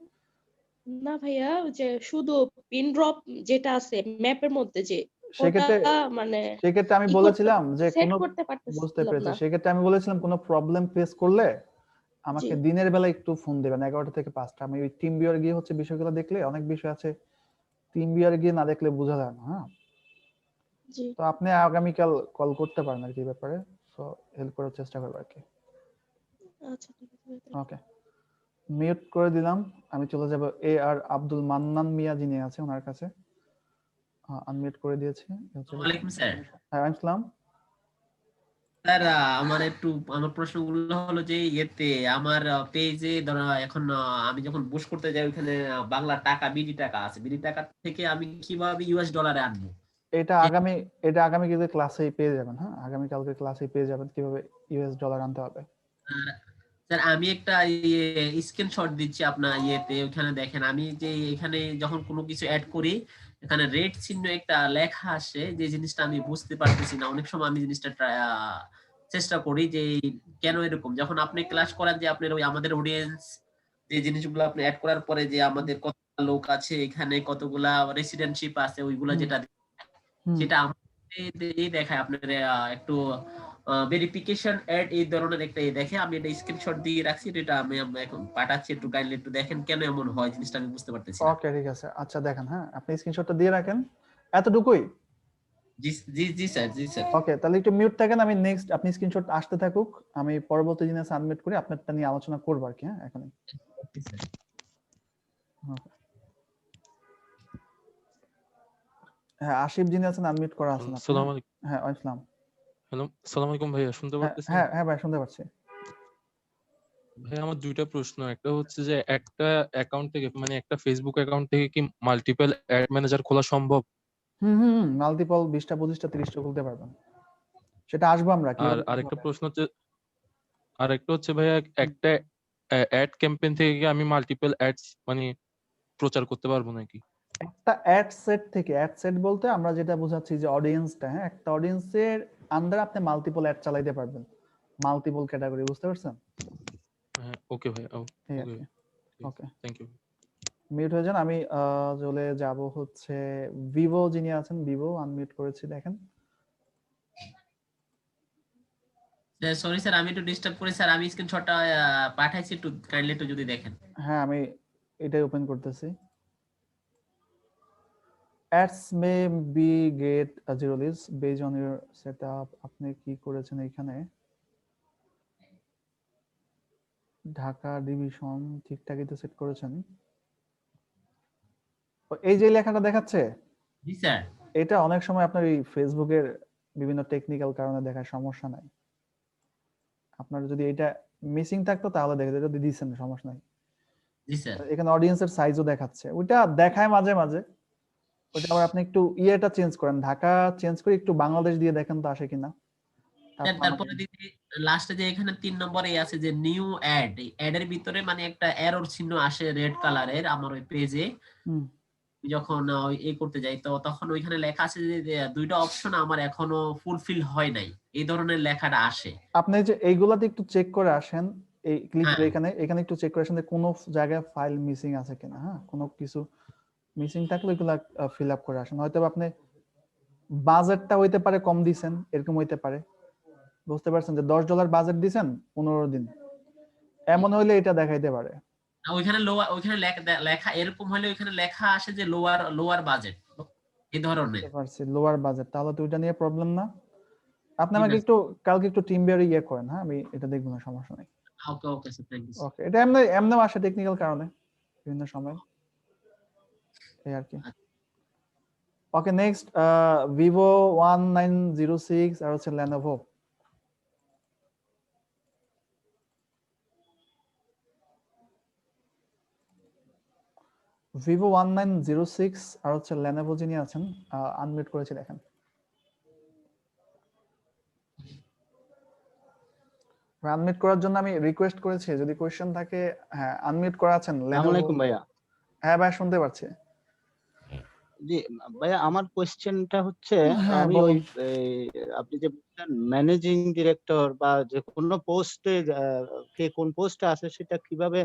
C: না ভাইয়া, ওই যে শুধু পিন ড্রপ যেটা আছে ম্যাপের মধ্যে যে ওটা
A: সেক্ষেত্রে
C: মানে
A: সেক্ষেত্রে আমি
C: ই করতে
A: বলেছিলাম যে
C: সেট
A: কোনো,
C: করতে
A: বুঝতে
C: পারতেছিলাম
A: পেরেছি,
C: না।
A: সেক্ষেত্রে আমি বলেছিলাম কোনো প্রবলেম ফেস করলে
C: জি
A: আমাকে দিনের বেলা একটু ফোন দেবেন 11টা থেকে 5টা। আমি ওই টিম বিয়ার গিয়ে হচ্ছে বিষয়গুলো দেখলে, অনেক বিষয় আছে টিম বিয়ার গিয়ে না দেখলে বোঝা যায় না। হ্যাঁ,
C: জি
A: তো আপনি আগামীকাল কল করতে পারেন আর কি এই ব্যাপারে। সো হেল্প করার চেষ্টা করবো আর কি।
C: আচ্ছা, ঠিক আছে ভাইয়া, তাহলে।
A: ওকে, মিউট করে দিলাম। আমি চলে যাব এ আর আব্দুল মান্নান মিয়া যিনি আছে ওনার কাছে। আনমিউট করে দিয়েছি। এই হচ্ছে বিষয়।
D: ওয়ালাইকুম স্যার।
A: হ্যাঁ, আসসালাম।
D: স্যার আমার প্রশ্নগুলো হলো যে ইয়েতে আমার পেজে ধরো এখন আমি যখন বুশ করতে যাই ওখানে বাংলা টাকা বিডি টাকা আছে, বিডি টাকা থেকে আমি কিভাবে ইউএস ডলারে আনবো?
A: এটা আগামী কিছু ক্লাসেই পেয়ে যাবেন। হ্যাঁ, আগামী কালকে ক্লাসেই পেয়ে যাবেন কিভাবে ইউএস ডলার আনতে হবে।
D: আর স্যার আমি একটা স্ক্রিনশট দিচ্ছি আপনার ইয়েতে, ওখানে দেখেন আমি যে এখানে যখন কোনো কিছু অ্যাড করি এখানে রেড চিহ্ন একটা লেখা আসে, যে জিনিসটা আমি বুঝতে পারতেছি না। অনেক সময় আমি জিনিসটা চেষ্টা করি যে কেন এরকম। যখন আপনি ক্লাস করান যে আপনার ওই আমাদের অডিয়েন্স যে জিনিসগুলো আপনি অ্যাড করার পরে যে আমাদের কত লোক আছে এখানে, কতগুলা রেসিডেন্টশিপ আছে, ওইগুলা যেটা সেটা আমাদের দেখায় আপনার একটু ভেরিফিকেশন এড এই ধরনের একটা দেখে। আমি এটা স্ক্রিনশট দিয়ে রাখছি, এটা আমি এখন পাঠাচ্ছি, একটু কাইন্ডলি একটু দেখেন কেন এমন হয়, জিনিসটা আমি বুঝতে পারতেছি না।
A: ওকে, ঠিক আছে। আচ্ছা দেখেন, হ্যাঁ আপনি স্ক্রিনশটটা দিয়ে রাখেন, এতটুকুই।
D: জি জি জি স্যার, জি স্যার।
A: ওকে, তাহলে একটু মিউট থাকেন, আমি নেক্সট আপনি স্ক্রিনশট আসতে থাকুক, আমি পরবর্তী দিনে সাবমিট করে আপনারটা নিয়ে আলোচনা করব আর কি। হ্যাঁ এখনই।
D: Okay sir.
A: হ্যাঁ, আশিফ যিনি আছেন আনমিউট করা আছেন আপনি।
E: আসসালামু আলাইকুম।
A: হ্যাঁ, ওয়ালাইকুম।
E: হ্যালো, আসসালামু আলাইকুম ভাইয়া, শুনতে পারতেছেন?
A: হ্যাঁ হ্যাঁ ভাই, শুনতে পাচ্ছি।
E: ভাই আমার দুইটা প্রশ্ন। একটা হচ্ছে যে একটা অ্যাকাউন্ট থেকে মানে একটা ফেসবুক অ্যাকাউন্ট থেকে কি মাল্টিপল অ্যাড ম্যানেজার খোলা সম্ভব?
A: মাল্টিপল 20টা 25টা 30টা খুলতে পারবেন, সেটা আসবো আমরা
E: আর
A: কিভাবে।
E: আরেকটা প্রশ্ন হচ্ছে ভাইয়া একটা অ্যাড ক্যাম্পেইন থেকে কি আমি মাল্টিপল অ্যাডস মানে প্রচার করতে পারবো নাকি?
A: একটা অ্যাড সেট থেকে, অ্যাড সেট বলতে আমরা যেটা বোঝাচ্ছি যে অডিয়েন্সটা, হ্যাঁ একটা অডিয়েন্সের আন্ডারে আপনি মাল্টিপল অ্যাড চালাইতে পারবেন, মাল্টিপল ক্যাটাগরি, বুঝতে পারছেন?
E: হ্যাঁ, ওকে ভাইয়া,
A: এই আর
E: ওকে,
A: কি। ওকে,
E: থ্যাংক ইউ।
A: মিউট হয়ে যান। আমি চলে যাব হচ্ছে ভিভো যিনি আছেন, ভিভো আনমিউট করেছি, দেখেন।
D: সরি স্যার, আমি একটু ডিস্টার্ব করি স্যার, আমি স্ক্রিনশটটা পাঠাইছি, একটু কাইন্ডলি একটু যদি দেখেন।
A: হ্যাঁ, আমি এটাই ওপেন করতেছি। ads may be get a zero list based on your setup. আপনি কি করেছেন এখানে? ঢাকা ডিভিশন ঠিকঠাকই তো সেট করেছেন। এই যে লেখাটা দেখাচ্ছে,
D: জি স্যার।
A: এটা অনেক সময় আপনার এই ফেসবুকের বিভিন্ন টেকনিক্যাল কারণে দেখার সমস্যা নাই। আপনার যদি এটা মিসিং থাকতো তাহলে দেখে যদি দিয়েছেন সমস্যা নাই।
D: জি স্যার।
A: এখানে অডিয়েন্সের সাইজও দেখাচ্ছে, ওইটা দেখায় মাঝে মাঝে। ওইটা আবার আপনি একটু ইয়েটা চেঞ্জ করেন, ঢাকা চেঞ্জ করে একটু বাংলাদেশ দিয়ে দেখেন তো আসে কিনা।
D: তারপরে দিদি লাস্টে যে এখানে 3 নম্বরে আছে যে নিউ অ্যাড, এই অ্যাডের ভিতরে মানে একটা এরর চিহ্ন আসে রেড কালারের আমার ওই পেজে। যখন এই করতে যাই তো তখন ওইখানে লেখা আছে যে দুইটা অপশন আমার এখনো ফুলফিল হয় নাই, এই ধরনের লেখাটা আসে।
A: আপনি যে এইগুলাতে একটু চেক করে আসেন, এই ক্লিক করে এখানে একটু চেক করে আসেন যে কোনো জায়গায় ফাইল মিসিং আছে কিনা। হ্যাঁ, কোনো কিছু মিসিং থাকলে এগুলা ফিল আপ করে আসেন। হয়তো আপনি বাজেটটা হইতে পারে কম দিবেন, এরকম হইতে পারে, বুঝতে পারছেন যে $10 বাজেট দিবেন 15 দিন, এমন হইলে এটা দেখাইতে পারে।
D: ওইখানে লেখা এরকম হলে ওইখানে লেখা আসে যে লোয়ার বাজেট, এই ধরনের।
A: লোয়ার বাজেট, তাহলে তো ওইটা নিয়ে প্রবলেম না। আপনি আমাকে একটু কালকে একটু টিম বিয়ারে ইয়ে করেন। হ্যাঁ, আমি এটা দেখব না, সমস্যা নাই।
D: ওকে ওকে স্যার, থ্যাংক ইউ।
A: ওকে, এটা এমনি আসে টেকনিক্যাল কারণে বিভিন্ন সময়, এই আর কি। ওকে, নেক্সট Vivo 1906 আর হচ্ছে Lenovo। Vivo 1906 আর হচ্ছে Lenovo যিনি আছেন আনমিউট করেছি, দেখেন। আনমিউট করার জন্য আমি রিকোয়েস্ট করেছি, যদি কোশ্চেন থাকে। হ্যাঁ, আনমিউট করা আছেন Lenovo।
F: আসসালামু আলাইকুম ভাইয়া।
A: হ্যাঁ ভাই, শুনতে পাচ্ছি।
F: জি ভাইয়া, আমার কোশ্চেনটা হচ্ছে
A: হ্যাঁ,
F: আমি ওই আপনি যে বললেন ম্যানেজিং ডিরেক্টর বা যে কোনো পোস্টে কে কোন পোস্টে আছে সেটা কিভাবে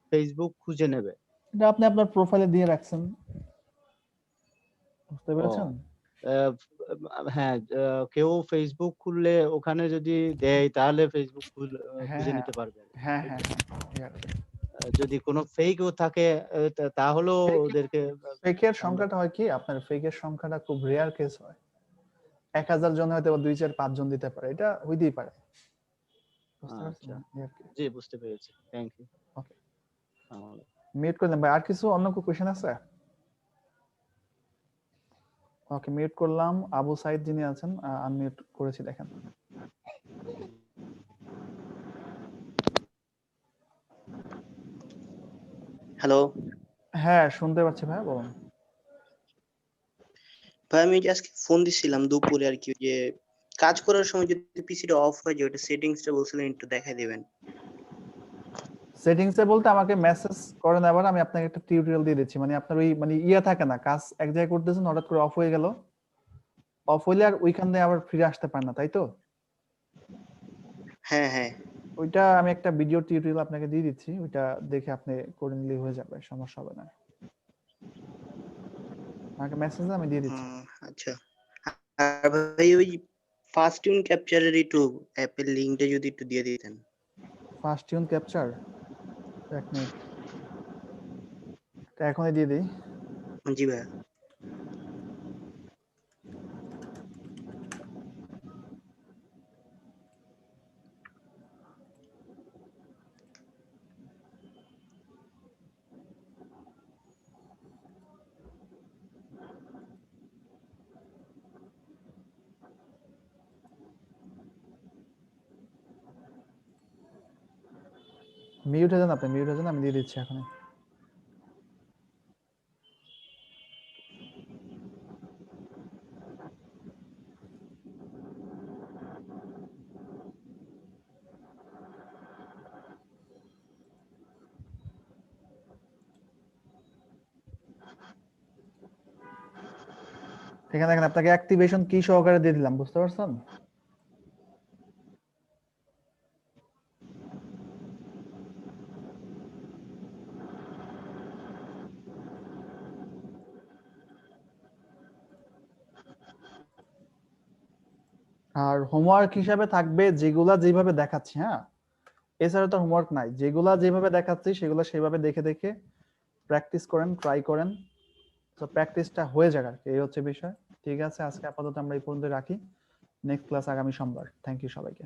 F: ফেসবুক খুঁজে নেবে?
A: এটা আপনি আপনার প্রোফাইলে দিয়ে রাখছেন, বুঝতে পেরেছেন?
F: হ্যাঁ, কেউ ফেসবুক খুললে ওখানে যদি দেয় তাহলে ফেসবুক খুঁজে নিতে পারবে।
A: হ্যাঁ হ্যাঁ,
F: যদি কোনো ফেকও থাকে তাহলেও ওদেরকে।
A: ফেকের সংখ্যাটা হয় কি, আপনার ফেকের সংখ্যাটা খুব রেয়ার কেস হয়। 1000 জন হয়তো 2 4 5 জন দিতে পারে, এটা হইতেই পারে।
F: আচ্ছা, জি বুঝতে পেরেছি, থ্যাংক ইউ।
A: ওকে, মিউট করে দেন ভাই। আর কিছু অন্য কোনো কোশ্চেন আছে? ওকে, মিউট করলাম। আবু সাইদ যিনি আছেন আনমিউট করেছি, দেখেন।
G: হ্যালো
A: হ্যাঁ শুনতে পাচ্ছি ভাই, বলুন।
G: ভাই, আমি যে আজকে ফোন দিছিলাম দুপুরে আর কি, যে কাজ করার সময় যদি পিসিটা অফ হয়ে যায়, ওটা সেটিংসটা বলছিলেন একটু দেখাই দিবেন।
A: সেটিংসে বলতে আমাকে মেসেজ করেন, আবার আমি আপনাকে একটা টিউটোরিয়াল দিয়ে দিচ্ছি। মানে আপনার ওই মানে ইয়ে থাকে না, কাজ এক জায়গায় করতেছেন হঠাৎ করে অফ হয়ে গেল, অফ হইলে আর ওইখান দিয়ে আবার ফিরে আসতে পারে না, তাই তো?
G: হ্যাঁ হ্যাঁ।
A: ওইটা আমি একটা ভিডিও টিউটোরিয়াল আপনাকে দিয়ে দিচ্ছি, ওইটা দেখে আপনি করে নিলে হয়ে যাবে, সমস্যা হবে না। আমাকে মেসেজ আমি দিয়ে দিচ্ছি।
G: আচ্ছা। আর ভাই ওই ফাস্ট টিউন ক্যাপচারের একটু অ্যাপের লিংকটা যদি একটু দিয়ে দিতেন।
A: ফাস্ট টিউন ক্যাপচার, এক মিনিট, এটা এখনই দিয়ে দিই।
G: জি ভাই।
A: মিউট হয়ে যান, আপনি মিউট হয়ে যান, আমি দিয়ে দিচ্ছি এখনই। এখানে দেখেন আপনাকে অ্যাক্টিভেশন কি সহকারে দিয়ে দিলাম, বুঝতে পারছেন? আর হোমওয়ার্ক হিসাবে থাকবে যেগুলা যেভাবে দেখাচ্ছি, হ্যাঁ, এছাড়া তো হোমওয়ার্ক নাই, যেগুলা যেভাবে দেখাচ্ছি সেগুলো সেভাবে দেখে দেখে প্র্যাকটিস করেন, ট্রাই করেন, তো প্র্যাকটিসটা হয়ে যাক আর কি, এই হচ্ছে বিষয়। ঠিক আছে, আজকে আপাতত আমরা এই পর্যন্ত রাখি। নেক্সট ক্লাস আগামী সোমবার। থ্যাংক ইউ সবাইকে।